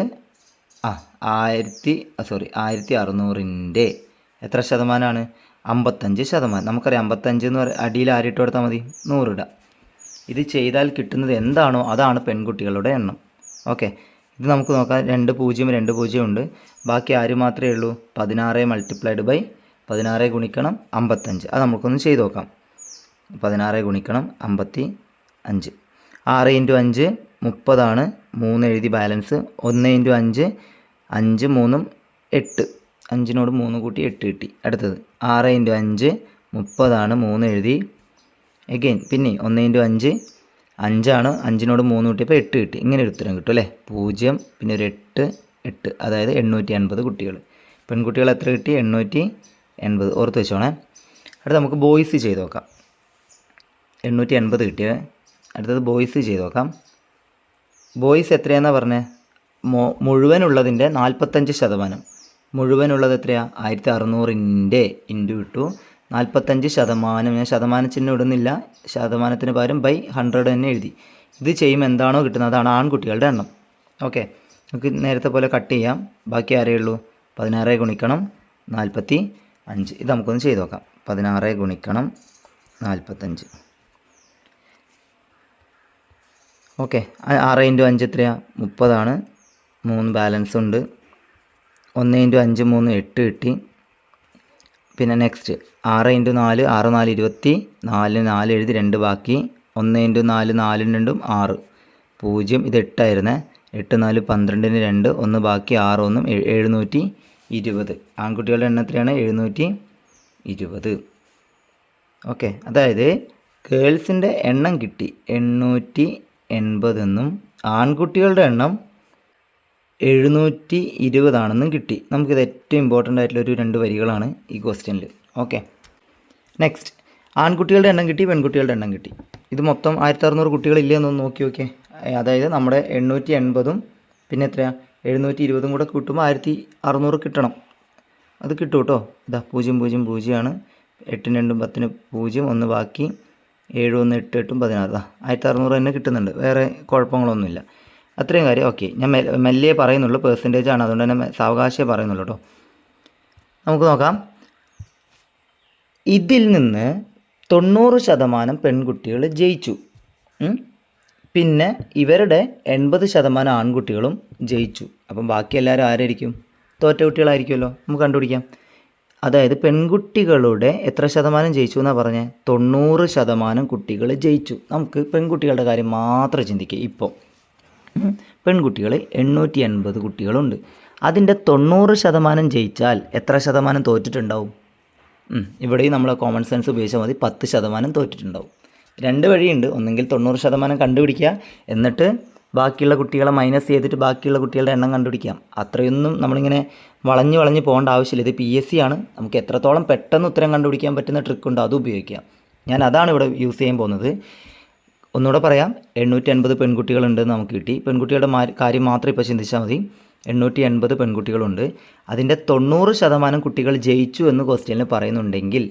1600-ൻ്റെ എത്ര ശതമാനമാണ്? 55%. നമുക്കറിയാം 55 എന്ന് അടിയിൽ ആരിട്ട് കൊടുത്താൽ മതി? 100 ഇടാം. ഇത് ചെയ്താൽ കിട്ടുന്നത് എന്താണോ അതാണ് പെൺകുട്ടികളുടെ എണ്ണം. ഓക്കെ, ഇത് നമുക്ക് നോക്കാം. 2 0 2 0 ഉണ്ട്. ബാക്കി ആര് മാത്രമേ ഉള്ളൂ? 16 മൾട്ടിപ്ലൈഡ് ബൈ 16 ഗുണിക്കണം 55. അത് നമുക്കൊന്ന് ചെയ്ത് നോക്കാം. 16 ഗുണിക്കണം 55. 6 × 5 30 3 എഴുതി ബാലൻസ്. 1 × 5 5 3 8. 5നോട് 3 കൂട്ടി 8 കിട്ടി. അടുത്തത് 6 × 5 30 3 എഴുതി. എഗെയിൻ പിന്നെ 1 × 5 5 5നോട് 3 കൂട്ടിയപ്പോൾ 8 കിട്ടി. ഇങ്ങനെ ഒരു ഉത്തരം കിട്ടും അല്ലേ? 0 പിന്നെ ഒരു 8, അതായത് 880 കുട്ടികൾ. പെൺകുട്ടികൾ എത്ര കിട്ടി? 880. ഓർത്ത് വെച്ചോണേ. അടുത്ത നമുക്ക് ബോയ്സ് ചെയ്ത് നോക്കാം. 880 കിട്ടിയേ. അടുത്തത് ബോയ്സ് ചെയ്ത് നോക്കാം. ബോയ്സ് എത്രയാണെന്നാണ് പറഞ്ഞത്? മുഴുവനുള്ളതിൻ്റെ 45%. മുഴുവനുള്ളത് എത്രയാണ്? 1600-ൻ്റെ ഇൻറ്റു ഇട്ടു 45%. ഞാൻ ശതമാന ചിഹ്നം ഇടുന്നില്ല, ശതമാനത്തിന് പകരം ബൈ 100 തന്നെ എഴുതി. ഇത് ചെയ്യുമ്പോൾ എന്താണോ കിട്ടുന്നത് അതാണ് ആൺകുട്ടികളുടെ എണ്ണം. ഓക്കെ, നമുക്ക് നേരത്തെ പോലെ കട്ട് ചെയ്യാം. ബാക്കി ആരേ ഉള്ളൂ? 16 ഗുണിക്കണം 45. ഇത് നമുക്കൊന്ന് ചെയ്ത് നോക്കാം. 16 ഗുണിക്കണം 45. ഓക്കെ, 6 × 5 എത്രയാണ്? 30 3 ബാലൻസ് ഉണ്ട്. 1 × 5 3 8 കിട്ടി. പിന്നെ നെക്സ്റ്റ് 6 × 4 6 4 24 4 എഴുതി 2 ബാക്കി. 1 × 4 4 2 6 0. ഇത് 8 ആയിരുന്നേ. 8 4 12 2 1 ബാക്കി 6 1 720. ആൺകുട്ടികളുടെ എണ്ണം എത്രയാണ്? 720. ഓക്കെ, അതായത് ഗേൾസിൻ്റെ എണ്ണം കിട്ടി 880 എന്നും ആൺകുട്ടികളുടെ എണ്ണം 720 ആണെന്നും കിട്ടി. നമുക്കിത് ഏറ്റവും ഇമ്പോർട്ടൻ്റ് ആയിട്ടുള്ളൊരു 2 വരികളാണ് ഈ ക്വസ്റ്റ്യനിൽ. ഓക്കെ, നെക്സ്റ്റ് ആൺകുട്ടികളുടെ എണ്ണം കിട്ടി, പെൺകുട്ടികളുടെ എണ്ണം കിട്ടി. ഇത് മൊത്തം 1600 കുട്ടികളില്ലേ എന്നൊന്ന് നോക്കി നോക്കിയേ. അതായത് നമ്മുടെ 880 പിന്നെ എത്രയാണ് 720 കൂടെ കൂട്ടുമ്പോൾ 1600 കിട്ടണം. അത് കിട്ടും കേട്ടോ. ഇതാ 0 0 0 ആണ്. 8 2 10 0 1 ബാക്കി 7 1 8 8 16. 1600 തന്നെ കിട്ടുന്നുണ്ട്. വേറെ കുഴപ്പങ്ങളൊന്നുമില്ല. അത്രയും കാര്യം. ഓക്കെ, ഞാൻ മെല്ലെ പറയുന്നുള്ളൂ, പെർസെൻറ്റേജ് ആണ്, അതുകൊണ്ട് തന്നെ സാവകാശമേ പറയുന്നുള്ളൂ കേട്ടോ. നമുക്ക് നോക്കാം. ഇതിൽ നിന്ന് 90% പെൺകുട്ടികൾ ജയിച്ചു. പിന്നെ ഇവരുടെ 80% ആൺകുട്ടികളും ജയിച്ചു. അപ്പം ബാക്കി എല്ലാവരും ആരായിരിക്കും? തോറ്റ കുട്ടികളായിരിക്കുമല്ലോ. നമുക്ക് കണ്ടുപിടിക്കാം. അതായത് പെൺകുട്ടികളുടെ എത്ര ശതമാനം ജയിച്ചു എന്നാണ് പറഞ്ഞത്? 90% കുട്ടികൾ ജയിച്ചു. നമുക്ക് പെൺകുട്ടികളുടെ കാര്യം മാത്രം ചിന്തിക്കുക. ഇപ്പോൾ പെൺകുട്ടികൾ 880 കുട്ടികളുണ്ട്. അതിൻ്റെ 90% ജയിച്ചാൽ എത്ര ശതമാനം തോറ്റിട്ടുണ്ടാവും? ഇവിടെയും നമ്മൾ കോമൺ സെൻസ് ഉപയോഗിച്ചാൽ മതി. 10% തോറ്റിട്ടുണ്ടാവും. 2 വഴിയുണ്ട്. ഒന്നെങ്കിൽ 90% കണ്ടുപിടിക്കുക, എന്നിട്ട് ബാക്കിയുള്ള കുട്ടികളെ മൈനസ് ചെയ്തിട്ട് ബാക്കിയുള്ള കുട്ടികളുടെ എണ്ണം കണ്ടുപിടിക്കാം. അത്രയൊന്നും നമ്മളിങ്ങനെ വളഞ്ഞ് പോകേണ്ട ആവശ്യമില്ല. ഇത് PSC ആണ്. നമുക്ക് എത്രത്തോളം പെട്ടെന്ന് ഉത്തരം കണ്ടുപിടിക്കാൻ പറ്റുന്ന ട്രിക്കുണ്ടോ അത് ഉപയോഗിക്കാം. ഞാൻ അതാണ് ഇവിടെ യൂസ് ചെയ്യാൻ പോകുന്നത്. ഒന്നുകൂടെ പറയാം. 880 പെൺകുട്ടികളുണ്ടെന്ന് നമുക്ക് കിട്ടി. പെൺകുട്ടികളുടെ കാര്യം മാത്രം ഇപ്പോൾ ചിന്തിച്ചാൽ മതി. 880 പെൺകുട്ടികളുണ്ട്. അതിൻ്റെ 90% കുട്ടികൾ ജയിച്ചു എന്ന് ക്വസ്റ്റ്യനിൽ പറയുന്നുണ്ടെങ്കിൽ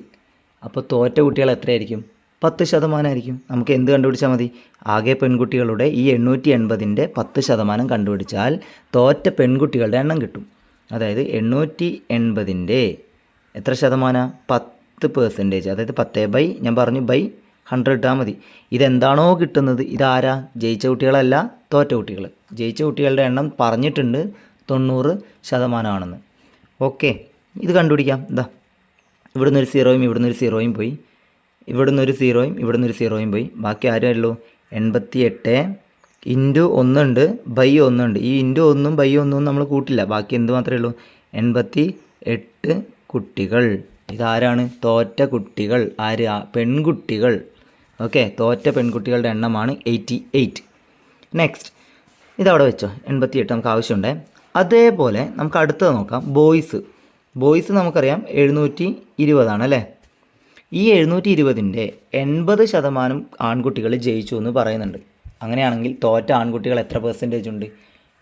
അപ്പോൾ തോറ്റ കുട്ടികൾ എത്രയായിരിക്കും? 10% ആയിരിക്കും. നമുക്ക് എന്ത് കണ്ടുപിടിച്ചാൽ മതി? ആകെ പെൺകുട്ടികളുടെ ഈ 880ൻ്റെ 10% കണ്ടുപിടിച്ചാൽ തോറ്റ പെൺകുട്ടികളുടെ എണ്ണം കിട്ടും. അതായത് 880ൻ്റെ എത്ര ശതമാനം? 10%. അതായത് 10 ഞാൻ പറഞ്ഞു ബൈ 100 ഇട്ടാൽ മതി. ഇതെന്താണോ കിട്ടുന്നത് ഇതാരാ? ജയിച്ച കുട്ടികളല്ല, തോറ്റ കുട്ടികൾ. ജയിച്ച കുട്ടികളുടെ എണ്ണം പറഞ്ഞിട്ടുണ്ട് 90% ആണെന്ന്. ഓക്കെ, ഇത് കണ്ടുപിടിക്കാം. ഇതാ ഇവിടുന്ന് ഒരു 0യും ഇവിടുന്ന് ഒരു 0യും പോയി, ഇവിടുന്ന് ഒരു 0യും ഇവിടുന്ന് ഒരു 0യും പോയി. ബാക്കി ആരും ഉള്ളൂ? 88 × 1 ഉണ്ട്, ബൈ 1 ഉണ്ട്. ഈ × 1 ബൈ 1 നമ്മൾ കൂട്ടില്ല. ബാക്കി എന്ത് മാത്രമേ ഉള്ളൂ? 88 കുട്ടികൾ. ഇതാരാണ്? തോറ്റ കുട്ടികൾ. ആര്? പെൺകുട്ടികൾ. ഓക്കെ, തോറ്റ പെൺകുട്ടികളുടെ എണ്ണമാണ് 88. നെക്സ്റ്റ് ഇതവിടെ വെച്ചോ. 88 നമുക്ക് ആവശ്യമുണ്ട്. അതേപോലെ നമുക്ക് അടുത്തത് നോക്കാം. ബോയ്സ് നമുക്കറിയാം 720 ആണ് അല്ലേ? ഈ 720ൻ്റെ 80% ആൺകുട്ടികൾ ജയിച്ചു എന്ന് പറയുന്നുണ്ട്. അങ്ങനെയാണെങ്കിൽ തോറ്റ ആൺകുട്ടികൾ എത്ര പെർസെൻറ്റേജ് ഉണ്ട്?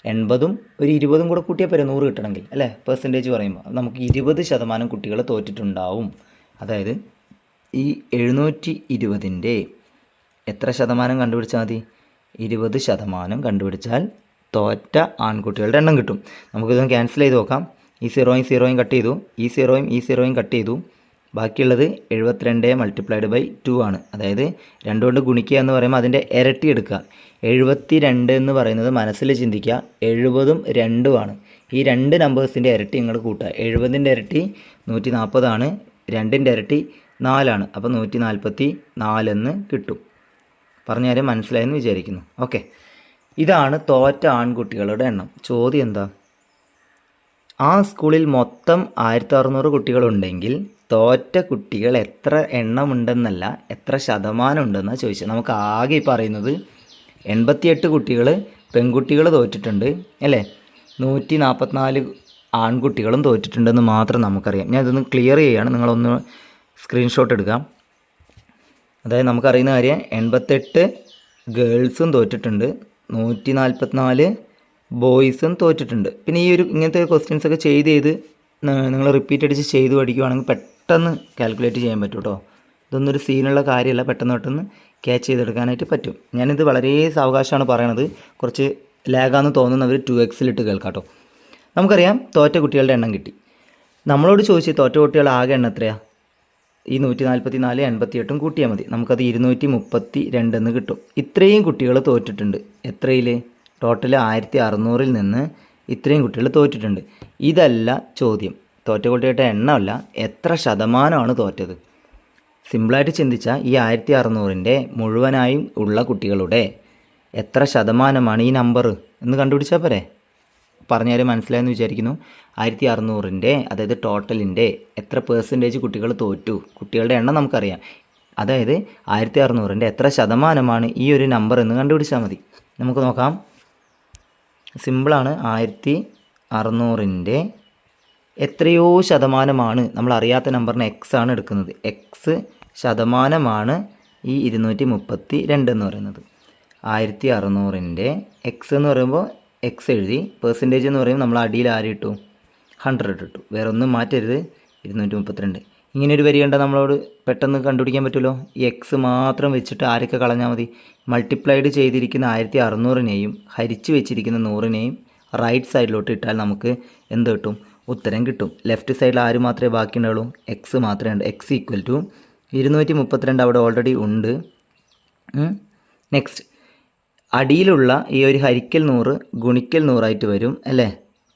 80ഉം ഒരു 20ഉം കൂടെ കൂട്ടിയാൽ പോരെ 100 കിട്ടണമെങ്കിൽ അല്ലേ? പെർസെൻറ്റേജ് പറയുമ്പോൾ നമുക്ക് 20% കുട്ടികൾ തോറ്റിട്ടുണ്ടാവും. അതായത് ഈ 720ൻ്റെ എത്ര ശതമാനം കണ്ടുപിടിച്ചാൽ മതി? 20% കണ്ടുപിടിച്ചാൽ തോറ്റ ആൺകുട്ടികളുടെ എണ്ണം കിട്ടും. നമുക്കിതൊന്ന് ക്യാൻസൽ ചെയ്ത് നോക്കാം. ഈ 0യും കട്ട് ചെയ്തു, ഈ 0യും കട്ട് ചെയ്തു. ബാക്കിയുള്ളത് 72 × 2 ആണ്. അതായത് 2 കൊണ്ട് ഗുണിക്കുക എന്ന് പറയുമ്പോൾ അതിൻ്റെ ഇരട്ടി എടുക്കുക. 72 എന്ന് പറയുന്നത് മനസ്സിൽ ചിന്തിക്കുക 70ഉം 2ഉം ആണ്. ഈ 2 നമ്പേഴ്സിൻ്റെ ഇരട്ടി നിങ്ങൾ കൂട്ടുക. 70ൻ്റെ ഇരട്ടി 140 ആണ്, 2ൻ്റെ ഇരട്ടി 4 ആണ്. അപ്പോൾ 144 എന്ന് കിട്ടും. പറഞ്ഞ കാര്യം മനസ്സിലായെന്ന് വിചാരിക്കുന്നു. ഓക്കെ, ഇതാണ് തോറ്റ ആൺകുട്ടികളുടെ എണ്ണം. ചോദ്യം എന്താ? ആ സ്കൂളിൽ മൊത്തം 1600 കുട്ടികളുണ്ടെങ്കിൽ തോറ്റ കുട്ടികൾ എത്ര എണ്ണമുണ്ടെന്നല്ല, എത്ര ശതമാനം ഉണ്ടെന്നാണ് ചോദിച്ചത്. നമുക്ക് ആകെ പറയുന്നത് 88 കുട്ടികൾ പെൺകുട്ടികൾ തോറ്റിട്ടുണ്ട് അല്ലേ? 144 ആൺകുട്ടികളും തോറ്റിട്ടുണ്ടെന്ന് മാത്രം നമുക്കറിയാം. ഞാൻ ഇതൊന്ന് ക്ലിയർ ചെയ്യുകയാണ്, നിങ്ങളൊന്ന് സ്ക്രീൻഷോട്ട് എടുക്കാം. അതായത് നമുക്കറിയുന്ന കാര്യം 88 ഗേൾസും തോറ്റിട്ടുണ്ട്, 144 ബോയ്സും തോറ്റിട്ടുണ്ട്. പിന്നെ ഈ ഒരു ഇങ്ങനത്തെ ക്വസ്റ്റ്യൻസൊക്കെ ചെയ്ത് നിങ്ങൾ റിപ്പീറ്റ് അടിച്ച് ചെയ്ത് പഠിക്കുകയാണെങ്കിൽ പെട്ടെന്ന് കാൽക്കുലേറ്റ് ചെയ്യാൻ പറ്റും കേട്ടോ. ഇതൊന്നൊരു സീനുള്ള കാര്യമല്ല, പെട്ടെന്ന് ക്യാച്ച് ചെയ്തെടുക്കാനായിട്ട് പറ്റും. ഞാനിത് വളരെ സാവകാശമാണ് പറയണത്. കുറച്ച് ലാഗാന്ന് തോന്നുന്നവർ 2x കേൾക്കാം കേട്ടോ. നമുക്കറിയാം തോറ്റ കുട്ടികളുടെ എണ്ണം കിട്ടി. നമ്മളോട് ചോദിച്ച് തോറ്റ കുട്ടികളുടെ ആകെ എണ്ണം എത്രയാണ്? ഈ 144 88 കൂട്ടിയാൽ മതി. നമുക്കത് 232 എന്ന് കിട്ടും. ഇത്രയും കുട്ടികൾ തോറ്റിട്ടുണ്ട്. എത്രയിൽ? ടോട്ടൽ 1600-ൽ നിന്ന് ഇത്രയും കുട്ടികൾ തോറ്റിട്ടുണ്ട്. ഇതല്ല ചോദ്യം. തോറ്റ കുട്ടികളുടെ എണ്ണമല്ല, എത്ര ശതമാനമാണ് തോറ്റത്. സിമ്പിളായിട്ട് ചിന്തിച്ചാൽ ഈ 1600-ൻ്റെ മുഴുവനായും ഉള്ള കുട്ടികളുടെ എത്ര ശതമാനമാണ് ഈ നമ്പർ എന്ന് കണ്ടുപിടിച്ചാൽ പോരെ. പറഞ്ഞാൽ മനസ്സിലായെന്ന് വിചാരിക്കുന്നു. 1600-ൻ്റെ അതായത് ടോട്ടലിൻ്റെ എത്ര പെർസെൻറ്റേജ് കുട്ടികൾ തോറ്റു, കുട്ടികളുടെ എണ്ണം നമുക്കറിയാം. അതായത് 1600-ൻ്റെ എത്ര ശതമാനമാണ് ഈ ഒരു നമ്പർ എന്ന് കണ്ടുപിടിച്ചാൽ മതി. നമുക്ക് നോക്കാം. സിമ്പിളാണ്. 1600-ൻ്റെ എത്രയോ ശതമാനമാണ്, നമ്മൾ അറിയാത്ത നമ്പറിന് എക്സ് ആണ് എടുക്കുന്നത്. എക്സ് ശതമാനമാണ് ഈ 232 എന്ന് പറയുന്നത്. 1600-ൻ്റെ എക്സ് എന്ന് പറയുമ്പോൾ എക്സ് എഴുതി, പെർസെൻറ്റേജ് എന്ന് പറയുമ്പോൾ നമ്മൾ അടിയിൽ ആര് ഇട്ടു? 100 ഇട്ടു. വേറെ ഒന്നും മാറ്റരുത്. 232 ഇങ്ങനെ ഒരു വരി കണ്ടാൽ നമ്മളോട് പെട്ടെന്ന് കണ്ടുപിടിക്കാൻ പറ്റുമല്ലോ. ഈ എക്സ് മാത്രം വെച്ചിട്ട് ആരൊക്കെ കളഞ്ഞാൽ മതി? മൾട്ടിപ്ലൈഡ് ചെയ്തിരിക്കുന്ന 1600-നെയും ഹരിച്ച് വെച്ചിരിക്കുന്ന 100-നെയും റൈറ്റ് സൈഡിലോട്ട് ഇട്ടാൽ നമുക്ക് എന്ത് കിട്ടും? ഉത്തരം കിട്ടും. ലെഫ്റ്റ് സൈഡിൽ ആര് മാത്രമേ ബാക്കിയുണ്ടാവുള്ളൂ? എക്സ് മാത്രമേ ഉണ്ട്. എക്സ് ഈക്വൽ ടു 232 അവിടെ ഓൾറെഡി ഉണ്ട്. നെക്സ്റ്റ്, അടിയിലുള്ള ഈ ഒരു ഹരിക്കൽ 100 ഗുണിക്കൽ 100 വരും അല്ലേ.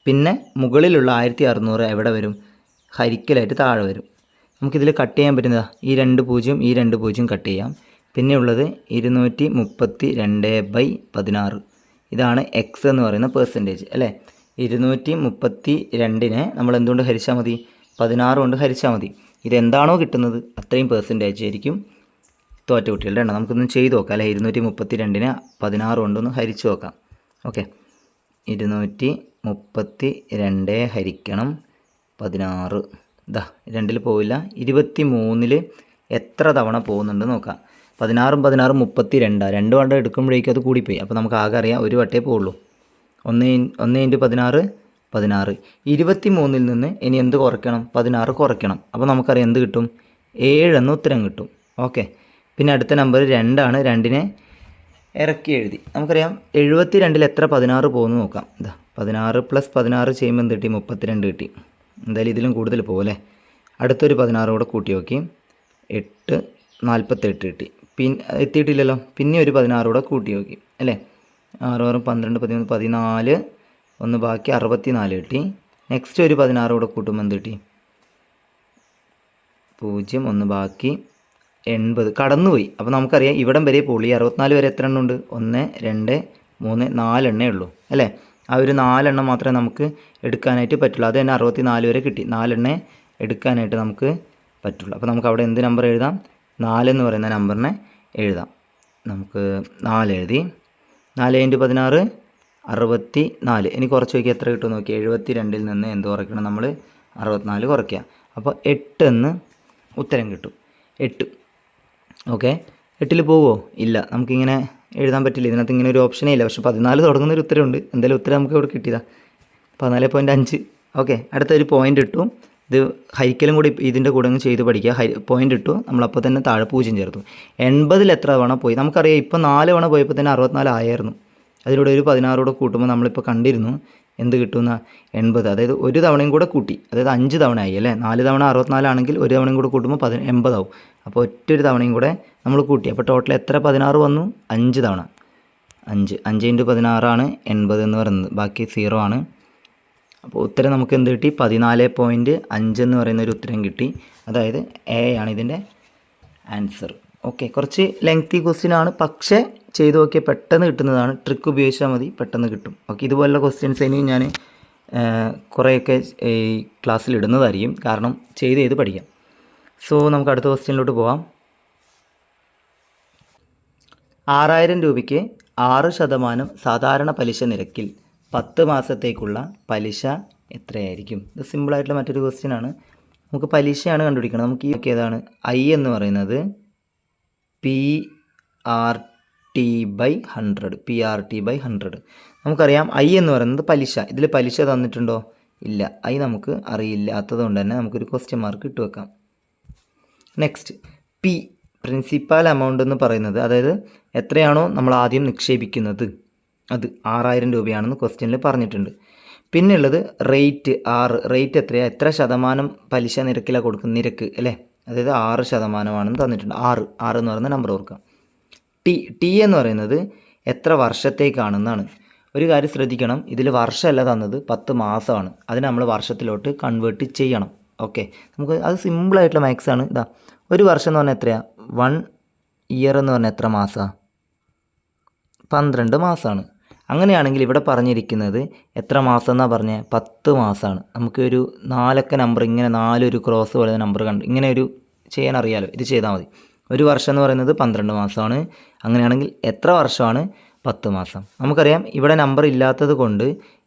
പിന്നെ മുകളിലുള്ള 1600 എവിടെ വരും? ഹരിക്കലായിട്ട് താഴെ വരും. നമുക്കിതിൽ കട്ട് ചെയ്യാൻ പറ്റുന്നതാ ഈ 2 0 ഈ 2 0 കട്ട് ചെയ്യാം. പിന്നെ ഉള്ളത് 232/16. ഇതാണ് എക്സ് എന്ന് പറയുന്ന പെർസെൻറ്റേജ് അല്ലേ. 232-നെ നമ്മൾ എന്തുകൊണ്ട് ഹരിച്ചാൽ മതി? 16 കൊണ്ട് ഹരിച്ചാൽ മതി. ഇതെന്താണോ കിട്ടുന്നത് അത്രയും പെർസെൻറ്റേജ് ആയിരിക്കും തോറ്റ കുട്ടികളുടെ എണ്ണം. നമുക്കൊന്നും ചെയ്ത് നോക്കാം അല്ലേ. 232-നെ 16 കൊണ്ടൊന്ന് ഹരിച്ച് നോക്കാം. ഓക്കെ, 232 ഹരിക്കണം 16. ഇതാ 2-ൽ പോവില്ല. 23-ൽ എത്ര തവണ പോകുന്നുണ്ട് നോക്കാം. 16 16 32. 2 വട്ടം എടുക്കുമ്പോഴേക്കും അത് കൂടിപ്പോയി. അപ്പോൾ നമുക്ക് ആകെ അറിയാം ഒരു വട്ടേ പോവുള്ളൂ. 1 × 16 16. 23-ൽ നിന്ന് ഇനി എന്ത് കുറയ്ക്കണം? 16 കുറയ്ക്കണം. അപ്പോൾ നമുക്കറിയാം എന്ത് കിട്ടും? 7 എന്ന് ഉത്തരം കിട്ടും. ഓക്കെ, പിന്നെ അടുത്ത നമ്പർ 2 ആണ്. 2-നെ ഇറക്കി എഴുതി. നമുക്കറിയാം 72-ൽ എത്ര 16 പോകുന്നു നോക്കാം. ഇതാ 16 + 16 ചെയ്യുമ്പോൾ എന്ത് കിട്ടി? 32 കിട്ടി. എന്തായാലും ഇതിലും കൂടുതൽ പോകും അല്ലേ. അടുത്തൊരു 16 കൂടെ കൂട്ടി നോക്കി. 8 48 കിട്ടി. എത്തിയിട്ടില്ലല്ലോ. പിന്നെ ഒരു 16 കൂടെ കൂട്ടി നോക്കി അല്ലേ. 6 6 12 13 14 ഒന്ന് ബാക്കി 64 കിട്ടി. നെക്സ്റ്റ് ഒരു 16 കൂടെ കൂട്ടുമ്പോൾ എന്ത് കിട്ടി? 0 ഒന്ന് ബാക്കി 80. കടന്നുപോയി. അപ്പോൾ നമുക്കറിയാം ഇവിടം വരെ പോളി. 64 വരെ എത്ര എണ്ണം ഉണ്ട്? 1 2 3 4 എണ്ണേ ഉള്ളൂ അല്ലേ. ആ ഒരു 4 എണ്ണം മാത്രമേ നമുക്ക് എടുക്കാനായിട്ട് പറ്റുള്ളൂ. അത് തന്നെ 64 വരെ കിട്ടി. 4 എണ്ണേ എടുക്കാനായിട്ട് നമുക്ക് പറ്റുള്ളൂ. അപ്പോൾ നമുക്ക് അവിടെ എന്ത് നമ്പർ എഴുതാം? 4 എന്ന് പറയുന്ന നമ്പറിനെ എഴുതാം. നമുക്ക് 4 എഴുതി. 4 × 16 64. ഇനി കുറച്ച് നോക്കി എത്ര കിട്ടും നോക്കി. 72-ൽ നിന്ന് എന്ത് കുറയ്ക്കണം നമ്മൾ? 64 കുറയ്ക്കുക. അപ്പോൾ 8 എന്ന് ഉത്തരം കിട്ടും. 8. ഓക്കെ, 8-ൽ പോവുമോ? ഇല്ല. നമുക്കിങ്ങനെ എഴുതാൻ പറ്റില്ല. ഇതിനകത്ത് ഇങ്ങനെ ഒരു ഓപ്ഷനേ ഇല്ല. പക്ഷേ 14 തുടങ്ങുന്നൊരു ഉത്തരമുണ്ട്. എന്തായാലും ഉത്തരം നമുക്ക് ഇവിടെ കിട്ടിയതാണ് 14.5. ഓക്കെ, അടുത്തൊരു പോയിൻ്റ് ഇട്ടു. ഇത് ഹരിക്കലും കൂടി ഇതിൻ്റെ കൂടെ അങ്ങ് ചെയ്ത് പഠിക്കുക. പോയിൻ്റ് ഇട്ടു. നമ്മളപ്പോൾ തന്നെ താഴെ 0 ചേർത്തു. 80-ൽ എത്ര തവണ പോയി? നമുക്കറിയാം ഇപ്പോൾ 4 തവണ പോയപ്പോൾ തന്നെ 64 ആയിരുന്നു. അതിലൂടെ ഒരു 16 കൂടെ കൂട്ടുമ്പോൾ നമ്മളിപ്പോൾ കണ്ടിരുന്നു എന്ത് കിട്ടുന്ന 80. അതായത് ഒരു തവണയും കൂടെ കൂട്ടി. അതായത് 5 തവണ ആയി അല്ലേ. 4 തവണ 64 ആണെങ്കിൽ ഒരു തവണയും കൂടെ കൂട്ടുമ്പോൾ 80 ആവും. അപ്പോൾ ഒറ്റൊരു തവണയും കൂടെ നമ്മൾ കൂട്ടി. അപ്പോൾ ടോട്ടൽ എത്ര 16 വന്നു? 5 തവണ. 5 × 16 ആണ് 80 എന്ന് പറയുന്നത്. ബാക്കി 0 ആണ്. അപ്പോൾ ഉത്തരം നമുക്ക് എന്ത് കിട്ടി? 14.5 എന്ന് പറയുന്ന ഒരു ഉത്തരം കിട്ടി. അതായത് എ ആണ് ഇതിൻ്റെ ആൻസർ. ഓക്കെ, കുറച്ച് ലെങ്തി ക്വസ്റ്റ്യൻ ആണ്, പക്ഷേ ചെയ്ത് നോക്കിയാൽ പെട്ടെന്ന് കിട്ടുന്നതാണ്. ട്രിക്ക് ഉപയോഗിച്ചാൽ മതി, പെട്ടെന്ന് കിട്ടും. ഓക്കെ, ഇതുപോലുള്ള ക്വസ്റ്റ്യൻസ് ഇനി ഞാൻ കുറേയൊക്കെ ഈ ക്ലാസ്സിൽ ഇടുന്നതായിരിക്കും. കാരണം ചെയ്ത് പഠിക്കാം. സോ നമുക്ക് അടുത്ത ക്വസ്റ്റ്യനിലോട്ട് പോവാം. 6000 രൂപയ്ക്ക് 6% സാധാരണ പലിശ നിരക്കിൽ 10 മാസത്തേക്കുള്ള പലിശ എത്രയായിരിക്കും? ഇത് സിമ്പിളായിട്ടുള്ള മറ്റൊരു ക്വസ്റ്റ്യൻ ആണ്. നമുക്ക് പലിശയാണ് കണ്ടുപിടിക്കണം. നമുക്ക് ഈ ഏതാണ്? ഐ എന്ന് പറയുന്നത് PRT/100. നമുക്കറിയാം ഐ എന്ന് പറയുന്നത് പലിശ. ഇതിൽ പലിശ തന്നിട്ടുണ്ടോ? ഇല്ല. ഐ നമുക്ക് അറിയില്ലാത്തത് കൊണ്ട് തന്നെ നമുക്കൊരു ക്വസ്റ്റ്യൻ മാർക്ക് ഇട്ട് വെക്കാം. നെക്സ്റ്റ്, പി പ്രിൻസിപ്പൽ എമൗണ്ട് എന്ന് പറയുന്നത്, അതായത് എത്രയാണോ നമ്മൾ ആദ്യം നിക്ഷേപിക്കുന്നത് അത് 6000 രൂപയാണെന്ന് ക്വസ്റ്റ്യനിൽ പറഞ്ഞിട്ടുണ്ട്. പിന്നെയുള്ളത് റേറ്റ്. റേറ്റ് എത്രയാണ്? എത്ര ശതമാനം പലിശ നിരക്കിലാണ് കൊടുക്കുന്നത്? നിരക്ക് അല്ലേ. അതായത് 6% തന്നിട്ടുണ്ട്. 6 എന്ന് പറയുന്ന നമ്പർ ഓർക്കുക. ടി എന്ന് പറയുന്നത് എത്ര വർഷത്തേക്കാണെന്നാണ്. ഒരു കാര്യം ശ്രദ്ധിക്കണം, ഇതിൽ വർഷമല്ല തന്നത്, 10 മാസമാണ്. അതിന് നമ്മൾ വർഷത്തിലോട്ട് കൺവേർട്ട് ചെയ്യണം. ഓക്കെ, നമുക്ക് അത് സിമ്പിളായിട്ടുള്ള മാത്സ് ആണ്. ഇതാ, ഒരു വർഷം എന്ന് പറഞ്ഞാൽ എത്രയാണ്? 1 ഇയർ എന്ന് പറഞ്ഞാൽ എത്ര മാസമാണ്? 12 മാസമാണ്. അങ്ങനെയാണെങ്കിൽ ഇവിടെ പറഞ്ഞിരിക്കുന്നത് എത്ര മാസം എന്നാണ് പറഞ്ഞത്? 10 മാസമാണ്. നമുക്ക് ഒരു 4 അക്ക നമ്പർ, ഇങ്ങനെ 4 ഒരു ക്രോസ് പോലെ നമ്പർ കണ്ട് ഇങ്ങനെ ഒരു ചെയ്യാൻ അറിയാലോ, ഇത് ചെയ്താൽ മതി. ഒരു വർഷം എന്ന് പറയുന്നത് 12 മാസമാണ്. അങ്ങനെയാണെങ്കിൽ എത്ര വർഷമാണ്? 10 മാസം. നമുക്കറിയാം ഇവിടെ നമ്പർ ഇല്ലാത്തത് കൊണ്ട്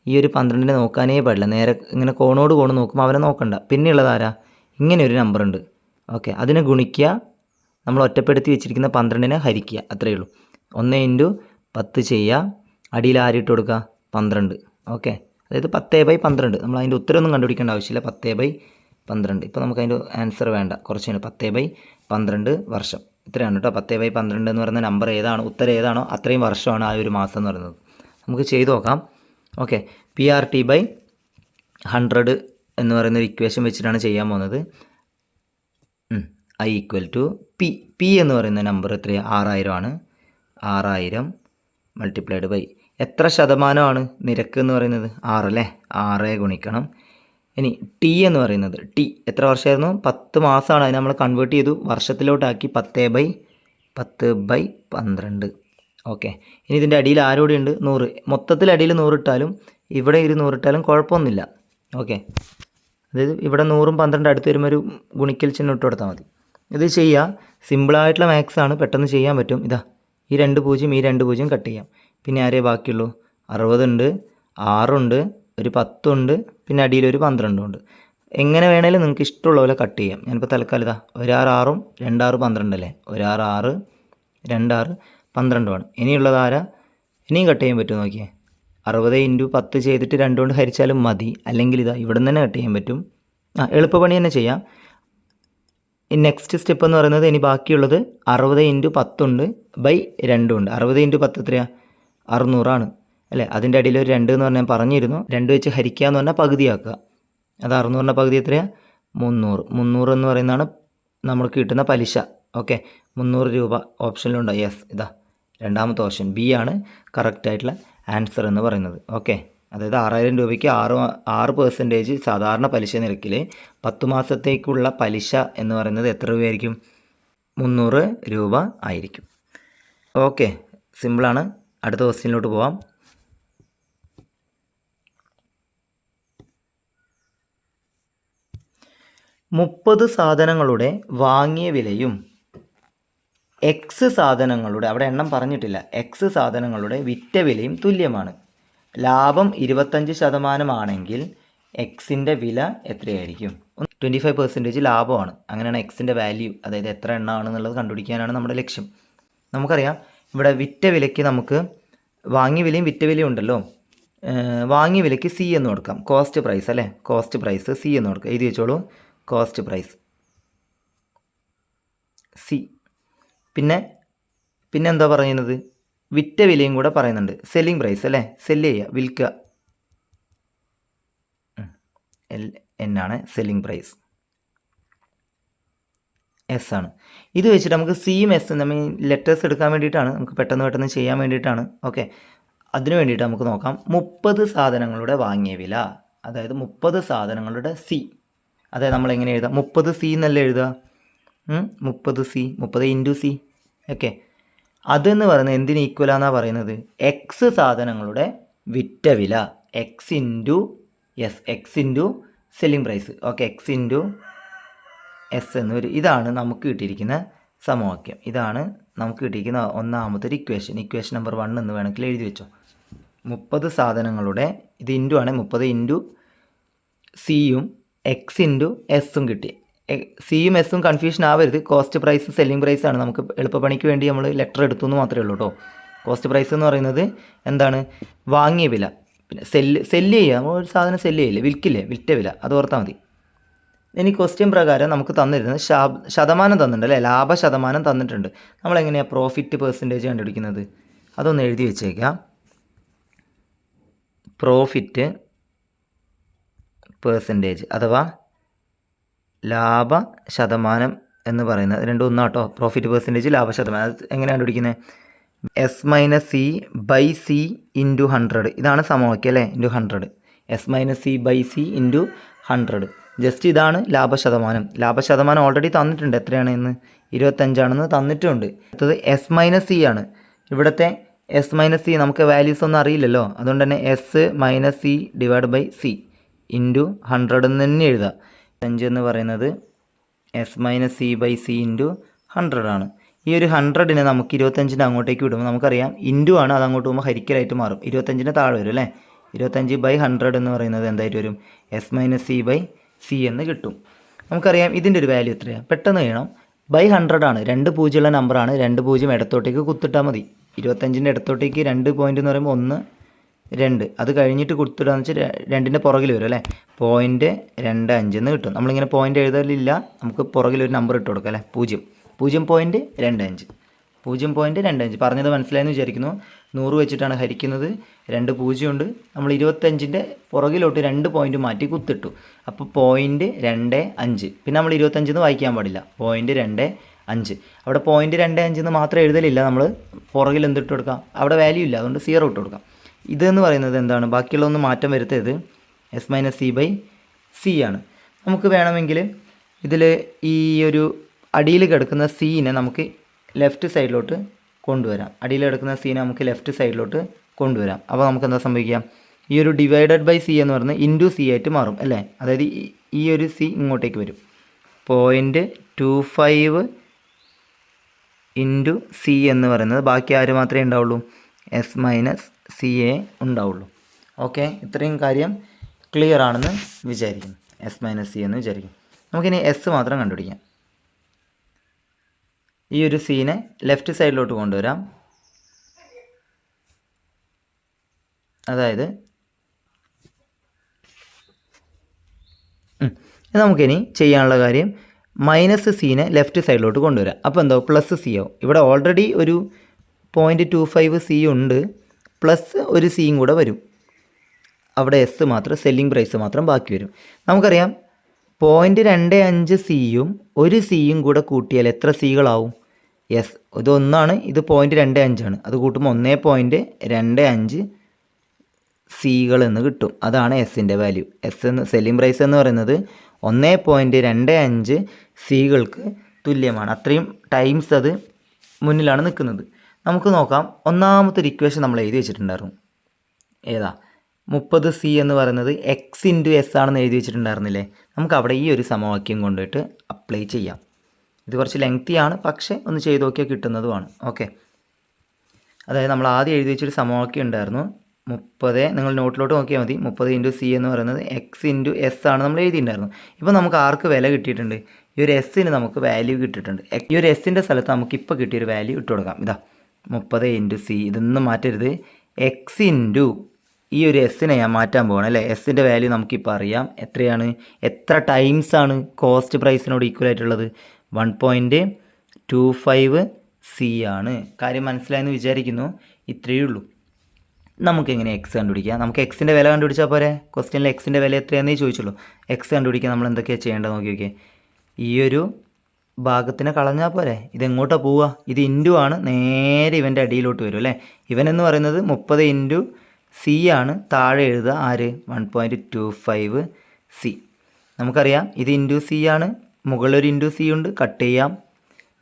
ഈ ഒരു 12നെ നോക്കാനേ പാടില്ല. നേരെ ഇങ്ങനെ കോണോട് കോണ് നോക്കുമ്പോൾ അവനെ നോക്കണ്ട. പിന്നെയുള്ളത് ആരാ? ഇങ്ങനെ ഒരു നമ്പർ ഉണ്ട്. ഓക്കെ, അതിനെ ഗുണിക്കുക, നമ്മൾ ഒറ്റപ്പെടുത്തി വെച്ചിരിക്കുന്ന 12നെ ഹരിക്കുക, അത്രയേ ഉള്ളൂ. 1 × 10 ചെയ്യുക, അടിയിൽ ആരിട്ട് കൊടുക്കുക? 12. ഓക്കെ, അതായത് 10/12. നമ്മൾ അതിൻ്റെ ഉത്തരമൊന്നും കണ്ടുപിടിക്കേണ്ട ആവശ്യമില്ല. 10/12. ഇപ്പോൾ നമുക്ക് അതിൻ്റെ ആൻസർ വേണ്ട, കുറച്ചാണ്. 10/12 വർഷം. ഇത്രയാണ് കേട്ടോ. 10/12 എന്ന് പറയുന്ന നമ്പർ ഏതാണോ, ഉത്തരം ഏതാണോ അത്രയും വർഷമാണ് ആ ഒരു മാസം എന്ന് പറയുന്നത്. നമുക്ക് ചെയ്ത് നോക്കാം. ഓക്കെ, PRT/100 എന്ന് പറയുന്ന ഒരു ഇക്വേഷൻ വെച്ചിട്ടാണ് ചെയ്യാൻ പോകുന്നത്. I = P എന്ന് പറയുന്ന നമ്പർ എത്രയാണ്? 6000 ആണ്. 6000 × എത്ര ശതമാനമാണ് നിരക്ക് എന്ന് പറയുന്നത്? 6 അല്ലേ? 6 ഗുണിക്കണം. ഇനി ടി എന്ന് പറയുന്നത്, ടി എത്ര വർഷമായിരുന്നു? 10 മാസമാണ്. അതിന് നമ്മൾ കൺവേർട്ട് ചെയ്തു, വർഷത്തിലോട്ടാക്കി. 10/12. ഓക്കെ, ഇനി ഇതിൻ്റെ അടിയിൽ ആരോടെ ഉണ്ട്? 100. മൊത്തത്തിൽ അടിയിൽ 100 ഇട്ടാലും ഇവിടെ 100 ഇട്ടാലും കുഴപ്പമൊന്നുമില്ല. ഓക്കെ, അതായത് ഇവിടെ 100ഉം 12 അടുത്ത് വരുമ്പോൾ ഒരു ഗുണിക്കൽ ചിഹ്നം ഇട്ട് കൊടുത്താൽ മതി. ഇത് ചെയ്യുക, സിമ്പിളായിട്ടുള്ള മാത്സ് ആണ്, പെട്ടെന്ന് ചെയ്യാൻ പറ്റും. ഇതാ, ഈ 2 0 ഈ 2 0 കട്ട് ചെയ്യാം. പിന്നെ ആരേ ബാക്കിയുള്ളൂ? 60 ഉണ്ട്, 6 ഉണ്ട്, ഒരു 10 ഉണ്ട്, പിന്നെ അടിയിൽ ഒരു 12 ഉണ്ട്. എങ്ങനെ വേണേലും നിങ്ങൾക്ക് ഇഷ്ടമുള്ള പോലെ കട്ട് ചെയ്യാം. ഞാനിപ്പോൾ തൽക്കാലം ഇതാ, 1 6 6ഉം 2 6 12 അല്ലേ? 1 6 6, 2 6 12 ആണ്. ഇനിയുള്ളത് ആരാ? ഇനിയും കട്ട് ചെയ്യാൻ പറ്റുമോ നോക്കിയേ. 60 × 10 ചെയ്തിട്ട് 2 കൊണ്ട് ഹരിച്ചാലും മതി. അല്ലെങ്കിൽ ഇതാ, ഇവിടെ നിന്ന് തന്നെ കട്ട് ചെയ്യാൻ പറ്റും. എളുപ്പപ്പണി തന്നെ ചെയ്യാം. ഈ നെക്സ്റ്റ് സ്റ്റെപ്പ് എന്ന് പറയുന്നത്, ഇനി ബാക്കിയുള്ളത് 60 × 10 ഉണ്ട്, /2 ഉണ്ട്. 60 × 10 എത്രയാണ്? 600 ആണ് അല്ലേ? അതിൻ്റെ അടിയിൽ ഒരു 2 എന്ന് പറഞ്ഞാൽ പറഞ്ഞിരുന്നു. 2 വെച്ച് ഹരിക്കുക എന്ന് പറഞ്ഞാൽ പകുതിയാക്കുക. അത് 600ൻ്റെ പകുതി എത്രയാണ്? 300. 300 എന്ന് പറയുന്നതാണ് നമ്മൾക്ക് കിട്ടുന്ന പലിശ. ഓക്കെ, 300 രൂപ ഓപ്ഷനിലുണ്ടോ? യെസ്, ഇതാ രണ്ടാമത്തെ ഓപ്ഷൻ ബി ആണ് കറക്റ്റായിട്ടുള്ള ആൻസർ എന്ന് പറയുന്നത്. ഓക്കെ, അതായത് 6000 രൂപയ്ക്ക് 6% സാധാരണ പലിശ നിരക്കിൽ 10 മാസത്തേക്കുള്ള പലിശ എന്ന് പറയുന്നത് എത്ര രൂപയായിരിക്കും? 300 രൂപ ആയിരിക്കും. ഓക്കെ, സിമ്പിളാണ്. അടുത്ത ക്വസ്റ്റ്യനിലോട്ട് പോവാം. മുപ്പത് സാധനങ്ങളുടെ വാങ്ങിയ വിലയും എക്സ് സാധനങ്ങളുടെ, അവിടെ എണ്ണം പറഞ്ഞിട്ടില്ല, എക്സ് സാധനങ്ങളുടെ വിറ്റ വിലയും തുല്യമാണ്. ലാഭം 25% ആണെങ്കിൽ എക്സിൻ്റെ വില എത്രയായിരിക്കും? 25% ലാഭമാണ്. അങ്ങനെയാണ് എക്സിൻ്റെ വാല്യൂ, അതായത് എത്ര എണ്ണമാണെന്നുള്ളത് കണ്ടുപിടിക്കാനാണ് നമ്മുടെ ലക്ഷ്യം. നമുക്കറിയാം ഇവിടെ വിറ്റ വിലയ്ക്ക് നമുക്ക് വാങ്ങിയ വിലയും വിറ്റ വിലയും ഉണ്ടല്ലോ. വാങ്ങിയ വിലയ്ക്ക് സി എന്ന് കൊടുക്കാം, കോസ്റ്റ് പ്രൈസ് അല്ലേ? കോസ്റ്റ് പ്രൈസ് സി എന്ന് കൊടുക്കാം. എഴുതി വെച്ചോളൂ, കോസ്റ്റ് പ്രൈസ് സി. പിന്നെ എന്താ പറയുന്നത്? വിറ്റ വിലയും കൂടെ പറയുന്നുണ്ട്, സെല്ലിംഗ് പ്രൈസ് അല്ലേ? സെല്ല് ചെയ്യുക, വിൽക്കുക, എന്നാണ് സെല്ലിംഗ് പ്രൈസ്, എസ് ആണ്. ഇത് വെച്ചിട്ട് നമുക്ക് സിയും എസ് നമ്മൾ ലെറ്റേഴ്സ് എടുക്കാൻ വേണ്ടിയിട്ടാണ്, നമുക്ക് പെട്ടെന്ന് ചെയ്യാൻ വേണ്ടിയിട്ടാണ്. ഓക്കെ, അതിന് വേണ്ടിയിട്ട് നമുക്ക് നോക്കാം. 30 സാധനങ്ങളുടെ വാങ്ങിയ വില, അതായത് 30 സാധനങ്ങളുടെ സി. അതായത് നമ്മൾ എങ്ങനെ എഴുതാം? 30 സി എന്നല്ലേ എഴുതുക? 30 സി, 30 × സി. ഓക്കെ, അതെന്ന് പറയുന്നത് എന്തിന് ഈക്വലാന്നാണ് പറയുന്നത്? എക്സ് സാധനങ്ങളുടെ വിറ്റ വില, x × selling price. Okay, x × S എന്നൊരു, ഇതാണ് നമുക്ക് കിട്ടിയിരിക്കുന്ന സമവാക്യം. ഇതാണ് നമുക്ക് കിട്ടിയിരിക്കുന്ന ഒന്നാമത്തെ ഒരു ഇക്വേഷൻ നമ്പർ 1 എന്ന് വേണമെങ്കിൽ എഴുതി വെച്ചോ. 30 സാധനങ്ങളുടെ, ഇത് ഇൻറ്റു ആണ്, 30 × സിയും എക്സ് × എസും കിട്ടി. സിയും എസും കൺഫ്യൂഷൻ ആവരുത്. കോസ്റ്റ് പ്രൈസ് സെല്ലിംഗ് പ്രൈസ് ആണ്. നമുക്ക് എളുപ്പപ്പണിക്ക് വേണ്ടി നമ്മൾ ലെറ്റർ എടുത്തു എന്ന് മാത്രമേ ഉള്ളൂ കേട്ടോ. കോസ്റ്റ് പ്രൈസ് എന്ന് പറയുന്നത് എന്താണ്? വാങ്ങിയ വില. പിന്നെ സെല്ല് ചെയ്യുക, നമ്മൾ ഒരു സാധനം സെല്ല് ചെയ്യില്ലേ, വിൽക്കില്ലേ, വിറ്റ വില, അത് ഓർത്താൽ മതി. ഇനി ക്വസ്റ്റ്യൻ പ്രകാരം നമുക്ക് തന്നിരുന്നത് ശതമാനം തന്നിട്ടുണ്ട് അല്ലേ? ലാഭ ശതമാനം തന്നിട്ടുണ്ട്. നമ്മളെങ്ങനെയാണ് പ്രോഫിറ്റ് പെർസെൻറ്റേജ് കണ്ടുപിടിക്കുന്നത്? അതൊന്ന് എഴുതി വെച്ചേക്കാം. പ്രോഫിറ്റ് പെർസെൻറ്റേജ് അഥവാ ലാഭ ശതമാനം എന്ന് പറയുന്നത് രണ്ടും ഒന്നാട്ടോ. Profit percentage, ലാഭശതമാനം. അത് എങ്ങനെയാണ് കണ്ടുപിടിക്കുന്നത്? S minus C by C into 100. ഇതാണ് സമവാക്യം അല്ലേ, into 100. S minus C by C into 100. Just ഇതാണ് ലാഭശതമാനം. ലാഭശതമാനം ഓൾറെഡി തന്നിട്ടുണ്ട്, എത്രയാണ് ഇന്ന് 25 തന്നിട്ടുണ്ട്. അടുത്തത് എസ് മൈനസ് സി ആണ്. ഇവിടുത്തെ എസ് മൈനസ് സി നമുക്ക് വാല്യൂസ് ഒന്നും അറിയില്ലല്ലോ, അതുകൊണ്ട് തന്നെ S minus C divide by C into 100 എന്ന് തന്നെ എഴുതാം. 5 എന്ന് പറയുന്നത് S minus C by C into 100 ആണ്. ഈ ഒരു 100നെ നമുക്ക് 25 അങ്ങോട്ടേക്ക് വിടുമ്പോൾ നമുക്കറിയാം ഇൻറ്റു ആണ്, അത് അങ്ങോട്ട് പോകുമ്പോൾ ഹരിക്കലായിട്ട് മാറും. 25 താഴെ വരും അല്ലേ. 25 ബൈ 100 എന്ന് പറയുന്നത് എന്തായിട്ട് വരും? S minus C by C എന്ന് കിട്ടും. നമുക്കറിയാം ഇതിൻ്റെ ഒരു വാല്യൂ എത്രയാണ്, പെട്ടെന്ന് ചെയ്യണം. ബൈ 100 ആണ്, 2 പൂജ്യമുള്ള നമ്പറാണ്. 2 പൂജ്യം ഇടത്തോട്ടേക്ക് കുത്തിട്ടാൽ മതി. 25ൻ്റെ ഇടത്തോട്ടേക്ക് 2 പോയിൻ്റ് എന്ന് പറയുമ്പോൾ 1 2, അത് കഴിഞ്ഞിട്ട് കൊടുത്തിടാന്ന് വെച്ചാൽ 2ൻ്റെ പുറകിൽ വരും അല്ലേ. 0.25 എന്ന് കിട്ടും. നമ്മളിങ്ങനെ പോയിൻ്റ് എഴുതലില്ല, നമുക്ക് പുറകിൽ ഒരു നമ്പർ ഇട്ട് കൊടുക്കാം അല്ലേ. 0.25. 0.25 പറഞ്ഞത് മനസ്സിലായെന്ന് വിചാരിക്കുന്നു. 100 വെച്ചിട്ടാണ് ഹരിക്കുന്നത്, 2 പൂജ്യമുണ്ട്. നമ്മൾ 25ൻ്റെ പുറകിലോട്ട് 2 പോയിൻ്റ് മാറ്റി കുത്തിട്ടു, അപ്പോൾ 0.25. പിന്നെ നമ്മൾ 25 വായിക്കാൻ പാടില്ല, 0.25. അവിടെ 0.25 എന്ന് മാത്രം എഴുതലില്ല, നമ്മൾ പുറകിൽ എന്തിട്ട് കൊടുക്കാം, അവിടെ വാല്യൂ ഇല്ല, അതുകൊണ്ട് 0 ഇട്ട് കൊടുക്കാം. ഇതെന്ന് പറയുന്നത് എന്താണ്, ബാക്കിയുള്ളതൊന്നും മാറ്റം വരുത്തരുത്. S minus C by C ആണ്. നമുക്ക് വേണമെങ്കിൽ ഇതിൽ ഈ ഒരു അടിയിൽ കിടക്കുന്ന സീനെ നമുക്ക് ലെഫ്റ്റ് സൈഡിലോട്ട് കൊണ്ടുവരാം. അടിയിൽ കിടക്കുന്ന സീനെ നമുക്ക് ലെഫ്റ്റ് സൈഡിലോട്ട് കൊണ്ടുവരാം. അപ്പോൾ നമുക്ക് എന്താ സംഭവിക്കാം, ഈ ഒരു ഡിവൈഡഡ് ബൈ സി എന്ന് പറയുന്നത് ഇൻറ്റു സി ആയിട്ട് മാറും അല്ലേ. അതായത് ഈ ഒരു സി ഇങ്ങോട്ടേക്ക് വരും. 0.25 ഇൻറ്റു സി എന്ന് പറയുന്നത് ബാക്കി ആര് മാത്രമേ ഉണ്ടാവുള്ളൂ, എസ് മൈനസ് സി എ ഉണ്ടാവുള്ളൂ. ഓക്കെ, ഇത്രയും കാര്യം ക്ലിയർ ആണെന്ന് വിചാരിക്കുന്നു. എസ് മൈനസ് സി എന്ന് വിചാരിക്കും. നമുക്കിനി എസ് മാത്രം കണ്ടുപിടിക്കാം. ഈ ഒരു സീനെ ലെഫ്റ്റ് സൈഡിലോട്ട് കൊണ്ടുവരാം. അതായത് നമുക്കിനി ചെയ്യാനുള്ള കാര്യം മൈനസ് സീനെ ലെഫ്റ്റ് സൈഡിലോട്ട് കൊണ്ടുവരാം. അപ്പോൾ എന്താവും, പ്ലസ് സി ആവും. ഇവിടെ ഓൾറെഡി ഒരു 0.25 സി ഉണ്ട്, പ്ലസ് ഒരു സിയും കൂടെ വരും. അവിടെ എസ് മാത്രം, സെല്ലിംഗ് പ്രൈസ് മാത്രം ബാക്കി വരും. നമുക്കറിയാം 0.25 സിയും ഒരു സിയും കൂടെ കൂട്ടിയാൽ എത്ര സികളാവും? യെസ്, ഇതൊന്നാണ്, ഇത് 0.25 ആണ്. അത് കൂട്ടുമ്പോൾ 1.25 സികൾ എന്ന് കിട്ടും. അതാണ് എസിൻ്റെ വാല്യൂ. എസ് എന്ന് സെല്ലിംഗ് പ്രൈസ് എന്ന് പറയുന്നത് 1.25 സികൾക്ക് തുല്യമാണ്. അത്രയും ടൈംസ് അത് മുന്നിലാണ് നിൽക്കുന്നത്. നമുക്ക് നോക്കാം, ഒന്നാമത്തെ ഒരു ഇക്വേഷൻ നമ്മൾ എഴുതി വെച്ചിട്ടുണ്ടായിരുന്നു. ഏതാ, 30 സി എന്ന് പറയുന്നത് എക്സ് ഇൻറ്റു എസ് ആണെന്ന് എഴുതി വെച്ചിട്ടുണ്ടായിരുന്നില്ലേ. നമുക്ക് അവിടെ ഈ ഒരു സമവാക്യം കൊണ്ടുപോയിട്ട് അപ്ലൈ ചെയ്യാം. ഇത് കുറച്ച് ലെങ്തിയാണ്, പക്ഷേ ഒന്ന് ചെയ്ത് നോക്കിയാൽ കിട്ടുന്നതുമാണ്. ഓക്കെ, അതായത് നമ്മൾ ആദ്യം എഴുതി വെച്ചൊരു സമവാക്യം ഉണ്ടായിരുന്നു 30. നിങ്ങൾ നോട്ടിലോട്ട് നോക്കിയാൽ മതി. 30 ഇൻറ്റു സി എന്ന് പറയുന്നത് എക്സ് ഇൻറ്റു എസ് ആണ് നമ്മൾ എഴുതിയിട്ടുണ്ടായിരുന്നു. ഇപ്പോൾ നമുക്ക് ആർക്ക് വില കിട്ടിയിട്ടുണ്ട്, ഈ ഒരു എസ്സിന് നമുക്ക് വാല്യൂ കിട്ടിയിട്ടുണ്ട്. ഈ ഒരു എസ്സിൻ്റെ സ്ഥലത്ത് നമുക്ക് ഇപ്പോൾ കിട്ടിയൊരു വാല്യൂ ഇട്ട് കൊടുക്കാം. ഇതാ 30 ഇൻറ്റു സി, ഇതൊന്നും മാറ്റരുത്. എക്സ് ഇൻറ്റു ഈ ഒരു എസ്സിനെ ഞാൻ മാറ്റാൻ പോകണം അല്ലേ. എസ്സിൻ്റെ വാല്യൂ നമുക്കിപ്പോൾ അറിയാം. എത്രയാണ്, എത്ര ടൈംസ് ആണ് കോസ്റ്റ് പ്രൈസിനോട് ഈക്വൽ ആയിട്ടുള്ളത്? 1.25 സി ആണ്. കാര്യം മനസ്സിലായെന്ന് വിചാരിക്കുന്നു. ഇത്രയേ ഉള്ളൂ. നമുക്കെങ്ങനെ എക്സ് കണ്ടുപിടിക്കാം? നമുക്ക് എക്സിൻ്റെ വില കണ്ടുപിടിച്ചാൽ പോരെ. ക്വസ്റ്റ്യനിൽ എക്സിൻ്റെ വില എത്രയാണെന്നേ ചോദിച്ചുള്ളൂ. എക്സ് കണ്ടുപിടിക്കാൻ നമ്മൾ എന്തൊക്കെയാണ് ചെയ്യേണ്ടത് നോക്കി നോക്കിയേ. ഈ ഒരു ഭാഗത്തിനെ കളഞ്ഞാൽ പോരെ. ഇതെങ്ങോട്ടാണ് പോവുക? ഇത് ഇൻറ്റു ആണ്, നേരെ ഇവൻ്റെ അടിയിലോട്ട് വരും അല്ലേ. ഇവൻ എന്ന് പറയുന്നത് 30 ഇൻറ്റു സി ആണ്. താഴെ എഴുതുക ആര്, 1.25 സി. നമുക്കറിയാം ഇത് ഇൻറ്റു സി ആണ്, മുകളിലൊരു ഇൻറ്റു സി ഉണ്ട്, കട്ട് ചെയ്യാം.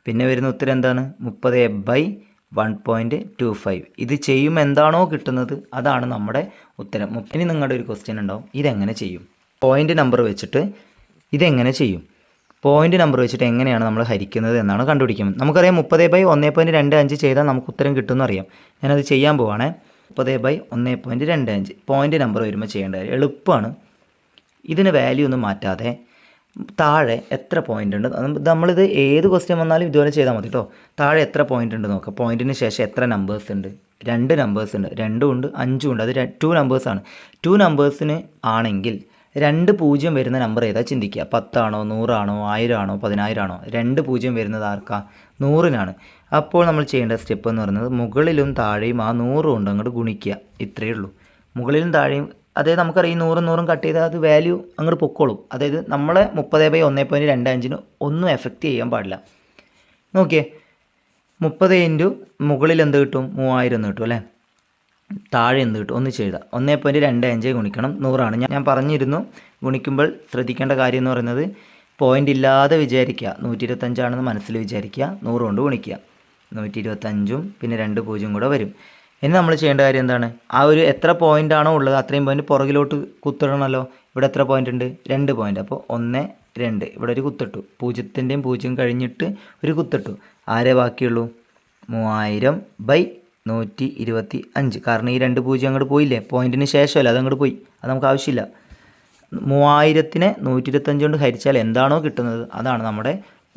പിന്നെ വരുന്ന ഉത്തരം എന്താണ്, 30/1.25. ഇത് ചെയ്യുമ്പോൾ എന്താണോ കിട്ടുന്നത് അതാണ് നമ്മുടെ ഉത്തരം. ഇനി നിങ്ങളുടെ ഒരു ക്വസ്റ്റ്യൻ ഉണ്ടാവും, ഇതെങ്ങനെ ചെയ്യും? പോയിൻ്റ് നമ്പർ വെച്ചിട്ട് ഇതെങ്ങനെ ചെയ്യും? പോയിൻ്റ് നമ്പർ വെച്ചിട്ട് എങ്ങനെയാണ് നമ്മൾ ഹരിക്കുന്നത് എന്നാണ് കണ്ടുപിടിക്കുന്നത്. നമുക്കറിയാം 30/1.25 ചെയ്താൽ നമുക്ക് ഉത്തരം കിട്ടുമെന്ന് അറിയാം. ഞാനത് ചെയ്യാൻ പോവാണേ. 30/1.25 പോയിൻ്റ് നമ്പർ വരുമ്പോൾ ചെയ്യേണ്ട കാര്യം എളുപ്പമാണ്. ഇതിന് വാല്യൂ ഒന്നും മാറ്റാതെ താഴെ എത്ര പോയിൻ്റ് ഉണ്ട്, നമ്മളിത് ഏത് ക്വസ്റ്റ്യൻ വന്നാലും ഇതുപോലെ ചെയ്താൽ മതി കേട്ടോ. താഴെ എത്ര പോയിൻ്റ് ഉണ്ട് നോക്കാം. പോയിൻറ്റിന് ശേഷം എത്ര നമ്പേഴ്സ് ഉണ്ട്? 2 നമ്പേഴ്സ് ഉണ്ട്. 2 ഉണ്ട്, 5 ഉണ്ട്. അത് 2 നമ്പേഴ്സാണ്. 2 നമ്പേഴ്സിന് ആണെങ്കിൽ 2 0 വരുന്ന നമ്പർ ഏതാ ചിന്തിക്കുക. 10 ആണോ, 100 ആണോ, 1000 ആണോ, 10000 ആണോ? 2 0 വരുന്നത് ആർക്കാ? 100-നാണ്. അപ്പോൾ നമ്മൾ ചെയ്യേണ്ട സ്റ്റെപ്പ് എന്ന് പറയുന്നത് മുകളിലും താഴെയും ആ 100 കൊണ്ട് അങ്ങോട്ട് ഗുണിക്കുക. ഇത്രയേ ഉള്ളൂ. മുകളിലും താഴെയും അതായത് നമുക്കറിയാം ഈ 100 കട്ട് ചെയ്താൽ അത് വാല്യൂ അങ്ങോട്ട് പൊക്കോളും. അതായത് നമ്മളെ 30/1.25 ഒന്നും എഫക്റ്റ് ചെയ്യാൻ പാടില്ല. നോക്കിയേ, 30 ഇൻറ്റു മുകളിൽ എന്ത് കിട്ടും? 3000 എന്ന് കിട്ടും അല്ലേ? താഴെ എന്ത് കിട്ടും? ഒന്ന് ചെയ്താൽ 1.25 ഗുണിക്കണം 100 ഞാൻ പറഞ്ഞിരുന്നു. ഗുണിക്കുമ്പോൾ ശ്രദ്ധിക്കേണ്ട കാര്യം എന്ന് പറയുന്നത് പോയിൻ്റ് ഇല്ലാതെ വിചാരിക്കുക. 125 മനസ്സിൽ വിചാരിക്കുക, 100 കൊണ്ട് ഗുണിക്കുക. 125 പിന്നെ 2 0 കൂടെ വരും. ഇനി നമ്മൾ ചെയ്യേണ്ട കാര്യം എന്താണ്? ആ ഒരു എത്ര പോയിൻ്റ് ആണോ ഉള്ളത് അത്രയും പോയിൻ്റ് പുറകിലോട്ട് കുത്തിടണമല്ലോ. ഇവിടെ എത്ര പോയിൻ്റ് ഉണ്ട്? 2 പോയിൻ്റ്. അപ്പോൾ 1 2 ഇവിടെ ഒരു കുത്തിട്ടു. 0ൻ്റെയും 0 കഴിഞ്ഞിട്ട് ഒരു കുത്തിട്ടു. ആരേ ബാക്കിയുള്ളൂ? 3000/125. കാരണം ഈ 2 0 അങ്ങോട്ട് പോയില്ലേ, പോയിൻറ്റിന് ശേഷമല്ല, അത് അങ്ങോട്ട് പോയി, അത് നമുക്ക് ആവശ്യമില്ല. 3000നെ 125 കൊണ്ട് ഹരിച്ചാൽ എന്താണോ കിട്ടുന്നത് അതാണ് നമ്മുടെ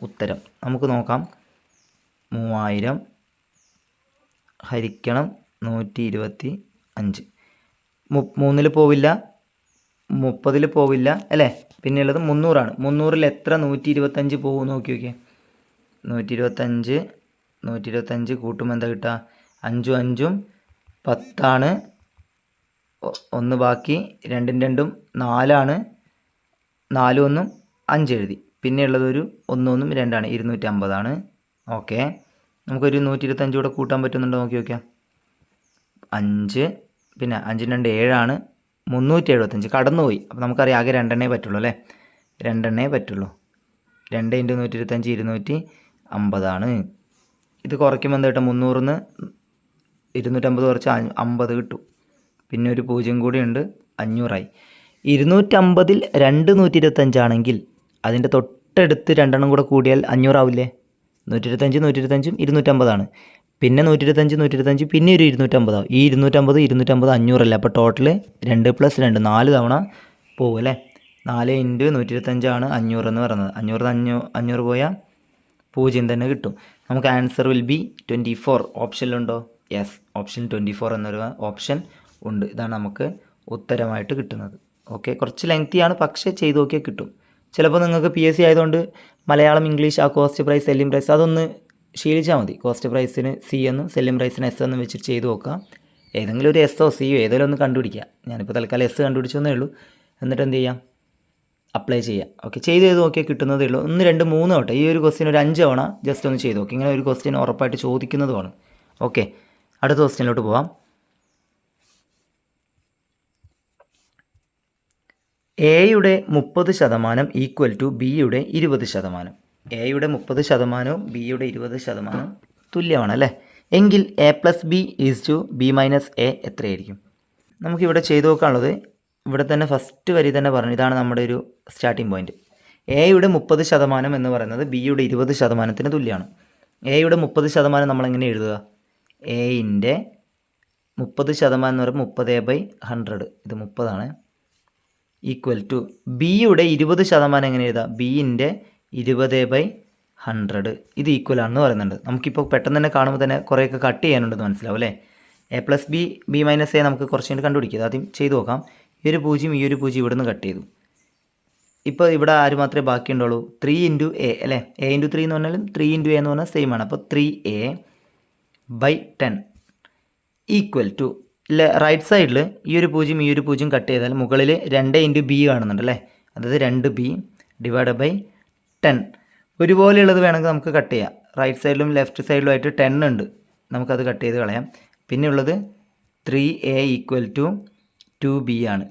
ഉത്തരം. നമുക്ക് നോക്കാം. 3000 ഹരിക്കണം 125. 3 പോവില്ല, 30 പോവില്ല അല്ലേ? പിന്നെ ഉള്ളത് 300 ആണ്. 300 എത്ര 125 പോകും നോക്കി നോക്കിയേ. 125 കൂട്ടുമ്പോൾ എന്താ കിട്ടുക? 5 5 10 1 ബാക്കി, 2 2 4 4 1 5 എഴുതി. പിന്നെ ഉള്ളത് ഒരു 1 1 2 250. ഓക്കെ, നമുക്കൊരു 125 കൂടെ കൂട്ടാൻ പറ്റുന്നുണ്ടോ നോക്കി നോക്കിയാൽ. 5 പിന്നെ 5 2 7 375 കടന്നുപോയി. അപ്പോൾ നമുക്കറിയാം ആകെ 2 എണ്ണേ പറ്റുള്ളൂ അല്ലേ? 2 എണ്ണേ പറ്റുള്ളൂ. 2 × 125 250. ഇത് കുറയ്ക്കുമ്പോൾ എന്താ കിട്ടും? 300 250 കുറച്ച് 50 കിട്ടും. പിന്നെ ഒരു 0 കൂടി ഉണ്ട്, 500 250-ൽ 2 125 ആണെങ്കിൽ അതിൻ്റെ തൊട്ടടുത്ത് 2 എണ്ണം കൂടെ കൂടിയാൽ 500 ആവില്ലേ? 125 125 250. പിന്നെ 125 125 പിന്നെ ഒരു 250 ആവും. ഈ 250 250 500 അല്ലേ? അപ്പോൾ ടോട്ടൽ 2 + 2 4 തവണ പോകും അല്ലേ? 4 × 125 ആണ് 500 എന്ന് പറയുന്നത്. 500 പോയാൽ 0 തന്നെ കിട്ടും. നമുക്ക് ആൻസർ വിൽ ബി 24. ഓപ്ഷനിലുണ്ടോ? യെസ്, ഓപ്ഷൻ 24 എന്നൊരു ഓപ്ഷൻ ഉണ്ട്. ഇതാണ് നമുക്ക് ഉത്തരമായിട്ട് കിട്ടുന്നത്. ഓക്കെ, കുറച്ച് ലെങ്തിയാണ്, പക്ഷേ ചെയ്ത് നോക്കിയാൽ കിട്ടും. ചിലപ്പോൾ നിങ്ങൾക്ക് PSC ആയതുകൊണ്ട് മലയാളം ഇംഗ്ലീഷ് ആ കോസ്റ്റ് പ്രൈസ് സെല്ലിംഗ് പ്രൈസ് അതൊന്ന് ശീലിച്ചാൽ മതി. കോസ്റ്റ് പ്രൈസിന് C എന്നും സെല്ലിംഗ് പ്രൈസിന് S എന്നും വെച്ചിട്ട് ചെയ്ത് നോക്കുക. ഏതെങ്കിലും ഒരു SO CO ഏതെങ്കിലും ഒന്ന് കണ്ടുപിടിക്കുക. ഞാനിപ്പോൾ തൽക്കാലം S കണ്ടുപിടിച്ചെന്നേ ഉള്ളൂ. എന്നിട്ട് എന്ത് ചെയ്യാം? അപ്ലൈ ചെയ്യുക. ഓക്കെ, ചെയ്ത് നോക്കിയാൽ കിട്ടുന്നതേ ഉള്ളൂ. 1 2 3 തവണ ഈ ഒരു ക്വസ്റ്റ്യൻ ഒരു 5 തവണ ജസ്റ്റ് ഒന്ന് ചെയ്ത് നോക്കി. ഇങ്ങനെ ഒരു ക്വസ്റ്റ്യൻ ഉറപ്പായിട്ട് ചോദിക്കുന്നതുമാണ്. ഓക്കെ, അടുത്ത ക്വസ്റ്റ്യനിലോട്ട് പോവാം. എയുടെ 30% ഈക്വൽ ടു ബിയുടെ 20%. എയുടെ 30%വും ബിയുടെ 20% തുല്യമാണ് അല്ലേ? എങ്കിൽ A + B = B - A എത്രയായിരിക്കും? നമുക്കിവിടെ ചെയ്തു നോക്കാനുള്ളത് ഇവിടെ തന്നെ ഫസ്റ്റ് വരി തന്നെ പറഞ്ഞു. ഇതാണ് നമ്മുടെ ഒരു സ്റ്റാർട്ടിംഗ് പോയിന്റ്. എയുടെ 30% എന്ന് പറയുന്നത് ബിയുടെ 20%-ന് തുല്യമാണ്. എയുടെ 30% നമ്മളെങ്ങനെ എഴുതുക? എയുടെ 30% എന്ന് പറയുമ്പോൾ 30/100, ഇത് 30 ഈക്വൽ ടു ബിയുടെ 20% എങ്ങനെ എഴുതാം? ബിൻ്റെ 20/100 ഇത് ഈക്വൽ ആണെന്ന് പറയുന്നുണ്ട്. നമുക്കിപ്പോൾ പെട്ടെന്ന് തന്നെ കാണുമ്പോൾ തന്നെ കുറേയൊക്കെ കട്ട് ചെയ്യാനുണ്ടെന്ന് മനസ്സിലാവും അല്ലേ? A + B B - A നമുക്ക് കുറച്ച് കഴിഞ്ഞ് കണ്ടുപിടിക്കുക. ആദ്യം ചെയ്ത് നോക്കാം. ഈ ഒരു 0 ഈ ഒരു 0 ഇവിടെ നിന്ന് കട്ട് ചെയ്തു. ഇപ്പോൾ ഇവിടെ ആര് മാത്രമേ ബാക്കിയുണ്ടുള്ളൂ? 3 × A അല്ലേ? A × 3 എന്ന് പറഞ്ഞാലും 3 × A എന്ന് പറഞ്ഞാൽ സെയിം ആണ്. അപ്പോൾ 3A/10 ഈക്വൽ ടു റൈറ്റ് സൈഡിൽ ഈ ഒരു 0 ഈ ഒരു 0 കട്ട് ചെയ്താൽ മുകളിൽ 2 × B കാണുന്നുണ്ട് അല്ലേ? അതായത് 2B / 10 ഒരുപോലെയുള്ളത് വേണമെങ്കിൽ നമുക്ക് കട്ട് ചെയ്യാം. റൈറ്റ് സൈഡിലും ലെഫ്റ്റ് സൈഡിലും ആയിട്ട് 10 ഉണ്ട്, നമുക്കത് കട്ട് ചെയ്ത് കളയാം. പിന്നെ ഉള്ളത് 3A = 2B ആണ്.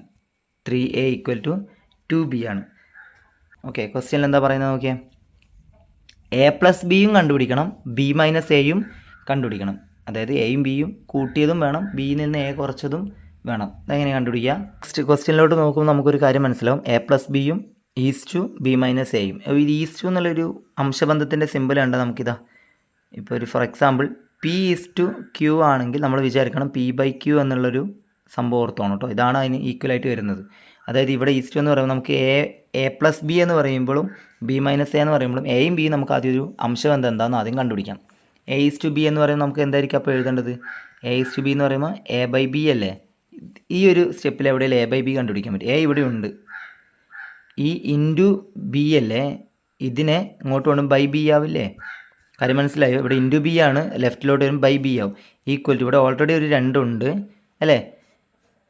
3A = 2B ആണ്. ഓക്കെ, ക്വസ്റ്റ്യനിൽ എന്താ പറയുന്നത് നോക്കിയേ. A + B കണ്ടുപിടിക്കണം, B - A കണ്ടുപിടിക്കണം. അതായത് എയും ബിയും കൂട്ടിയതും വേണം, ബിയിൽ നിന്ന് A കുറച്ചതും വേണം. അതെങ്ങനെ കണ്ടുപിടിക്കുക? ക്വസ്റ്റ്യനിലോട്ട് നോക്കുമ്പോൾ നമുക്കൊരു കാര്യം മനസ്സിലാവും. A + B = B - A. ഇത് ഈസ്റ്റു എന്നുള്ളൊരു അംശബന്ധത്തിൻ്റെ സിമ്പിൾ ഉണ്ട് നമുക്കിതാ. ഇപ്പോൾ ഒരു ഫോർ എക്സാമ്പിൾ P/Q ആണെങ്കിൽ നമ്മൾ വിചാരിക്കണം P/Q എന്നുള്ളൊരു സംഭവം ഓർത്തോണം കേട്ടോ. ഇതാണ് അതിന് ഈക്വലായിട്ട് വരുന്നത്. അതായത് ഇവിടെ ഈസ്റ്റു എന്ന് പറയുമ്പോൾ നമുക്ക് A + B എന്ന് പറയുമ്പോഴും B - A എന്ന് പറയുമ്പോഴും എയും ബിയും നമുക്ക് ആദ്യം ഒരു അംശബന്ധം എന്താണെന്ന് ആദ്യം കണ്ടുപിടിക്കാം. A/B എന്ന് പറയുമ്പോൾ നമുക്ക് എന്തായിരിക്കും അപ്പോൾ എഴുതേണ്ടത്? A/B എന്ന് പറയുമ്പോൾ A/B അല്ലേ? ഈ ഒരു സ്റ്റെപ്പിൽ എവിടെയും A/B കണ്ടുപിടിക്കാൻ പറ്റും. A ഇവിടെ ഉണ്ട്, ഈ ഇൻറ്റു ബി അല്ലേ? ഇതിനെ ഇങ്ങോട്ട് വേണം /B ആവില്ലേ? കാര്യം മനസ്സിലായോ? ഇവിടെ ഇൻറ്റു ബി ആണ്, ലെഫ്റ്റിലോട്ട് വരും /B ആവും. ഈക്വൽ ടു ഇവിടെ ഓൾറെഡി ഒരു 2 ഉണ്ട് അല്ലേ?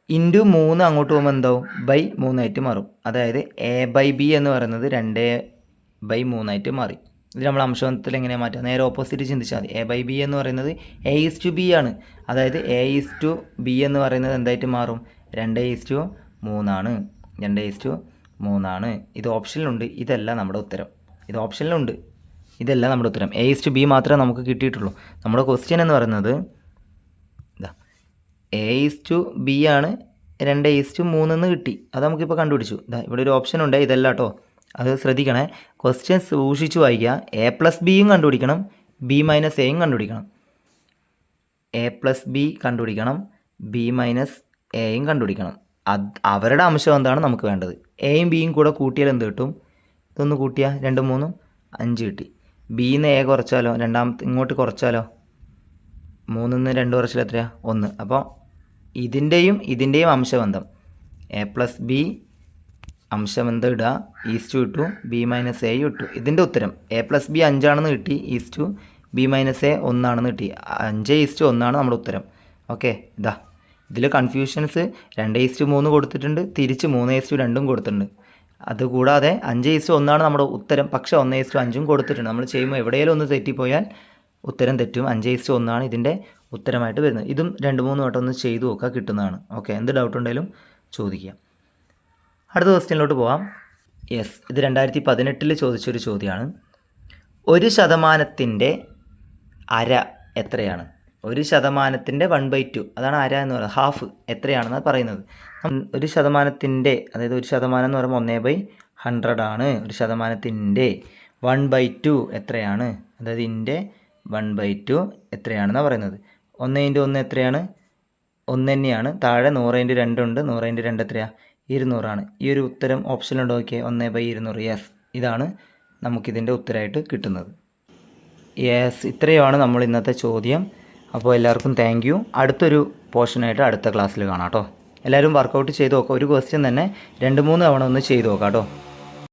ഇൻറ്റു 3 അങ്ങോട്ട് പോകുമ്പോൾ എന്താവും ബൈ 3 മാറും. അതായത് A/B എന്ന് പറയുന്നത് 2/3 മാറി. ഇത് നമ്മൾ അംശബന്ധത്തിൽ എങ്ങനെ മാറ്റുക? നേരെ ഓപ്പോസിറ്റ് ചിന്തിച്ചാൽ മതി. A/B എന്ന് പറയുന്നത് A:B ആണ്. അതായത് A:B എന്ന് പറയുന്നത് എന്തായിട്ട് മാറും? 2:3 ആണ്. 2:3 ഇത് ഓപ്ഷനിലുണ്ട്. ഇതല്ല നമ്മുടെ ഉത്തരം. ഇത് ഓപ്ഷനിലുണ്ട്. ഇതല്ല നമ്മുടെ ഉത്തരം. A:B മാത്രമേ നമുക്ക് കിട്ടിയിട്ടുള്ളൂ. നമ്മുടെ ക്വസ്റ്റ്യൻ എന്ന് പറയുന്നത് ഇതാ A:B ആണ്. 2:3 എന്ന് കിട്ടി. അത് നമുക്കിപ്പോൾ കണ്ടുപിടിച്ചു. ഇതാ ഇവിടെ ഒരു ഓപ്ഷൻ ഉണ്ട്. ഇതല്ല കേട്ടോ, അത് ശ്രദ്ധിക്കണേ. ക്വസ്റ്റ്യൻ സൂക്ഷിച്ച് വായിക്കുക. A+Bയും കണ്ടുപിടിക്കണം, B-Aയും കണ്ടുപിടിക്കണം. A+B കണ്ടുപിടിക്കണം, B-Aയും കണ്ടുപിടിക്കണം. അവരുടെ അംശം എന്താണ് നമുക്ക് വേണ്ടത്? എയും ബിയും കൂടെ കൂട്ടിയാൽ എന്ത് കിട്ടും? ഇതൊന്ന് കൂട്ടിയാൽ 2 3 5 കിട്ടി. ബിന്ന് A കുറച്ചാലോ, ഇങ്ങോട്ട് കുറച്ചാലോ, 3 2 കുറച്ചാൽ എത്രയാ? 1. അപ്പോൾ ഇതിൻ്റെയും അംശബന്ധം A+B അംശബന്ധം ഇടുക, ഈസ്റ്റു ഇട്ടു, B-A ഇട്ടു. ഇതിൻ്റെ ഉത്തരം A+B 5 ആണെന്ന് കിട്ടി, ഈസ്റ്റു B-A 1 ആണെന്ന് കിട്ടി. 5:1 നമ്മുടെ ഉത്തരം. ഓക്കെ, ഇതാ ഇതിൽ കൺഫ്യൂഷൻസ് 2:3 കൊടുത്തിട്ടുണ്ട്, തിരിച്ച് 3:2 കൊടുത്തിട്ടുണ്ട്. അതുകൂടാതെ 5:1 നമ്മുടെ ഉത്തരം, പക്ഷേ 1:5 കൊടുത്തിട്ടുണ്ട്. നമ്മൾ ചെയ്യുമ്പോൾ എവിടെയെങ്കിലും ഒന്ന് തെറ്റിപ്പോയാൽ ഉത്തരം തെറ്റും. 5:1 ഇതിൻ്റെ ഉത്തരമായിട്ട് വരുന്നത്. ഇതും 2-3 വട്ടം ഒന്ന് ചെയ്തു നോക്കുക, കിട്ടുന്നതാണ്. ഓക്കെ, എന്ത് ഡൗട്ട് ഉണ്ടെങ്കിലും ചോദിക്കാം. അടുത്ത ക്വസ്റ്റ്യനിലോട്ട് പോകാം. യെസ്, ഇത് 2018 ചോദിച്ചൊരു ചോദ്യമാണ്. 1% അര എത്രയാണ്? 1% 1/2, അതാണ് അര എന്ന് പറയുന്നത്, ഹാഫ് എത്രയാണെന്ന് പറയുന്നത്. 1%, അതായത് 1% എന്ന് പറയുമ്പോൾ 1/100 ആണ്. 1%ൻ്റെ 1/2 എത്രയാണ്? അതായത് ഇതിൻ്റെ 1/2 എത്രയാണെന്നാണ് പറയുന്നത്. 1/1 എത്രയാണ്? 1 തന്നെയാണ്. താഴെ 100/2 ഉണ്ട്. 100/2 എത്രയാണ്? 200 ആണ്. ഈ ഒരു ഉത്തരം ഓപ്ഷനിലുണ്ടോ? ഓക്കെ, 1/200. യെസ്, ഇതാണ് നമുക്കിതിൻ്റെ ഉത്തരമായിട്ട് കിട്ടുന്നത്. യെസ്, ഇത്രയുമാണ് നമ്മൾ ഇന്നത്തെ ചോദ്യം. അപ്പോൾ എല്ലാവർക്കും താങ്ക് യു. അടുത്തൊരു പോർഷനായിട്ട് അടുത്ത ക്ലാസ്സിൽ കാണാം കേട്ടോ. എല്ലാവരും വർക്കൗട്ട് ചെയ്ത് നോക്കാം. ഒരു ക്വസ്റ്റ്യൻ തന്നെ 2-3 തവണ ഒന്ന് ചെയ്ത് നോക്കാം കേട്ടോ.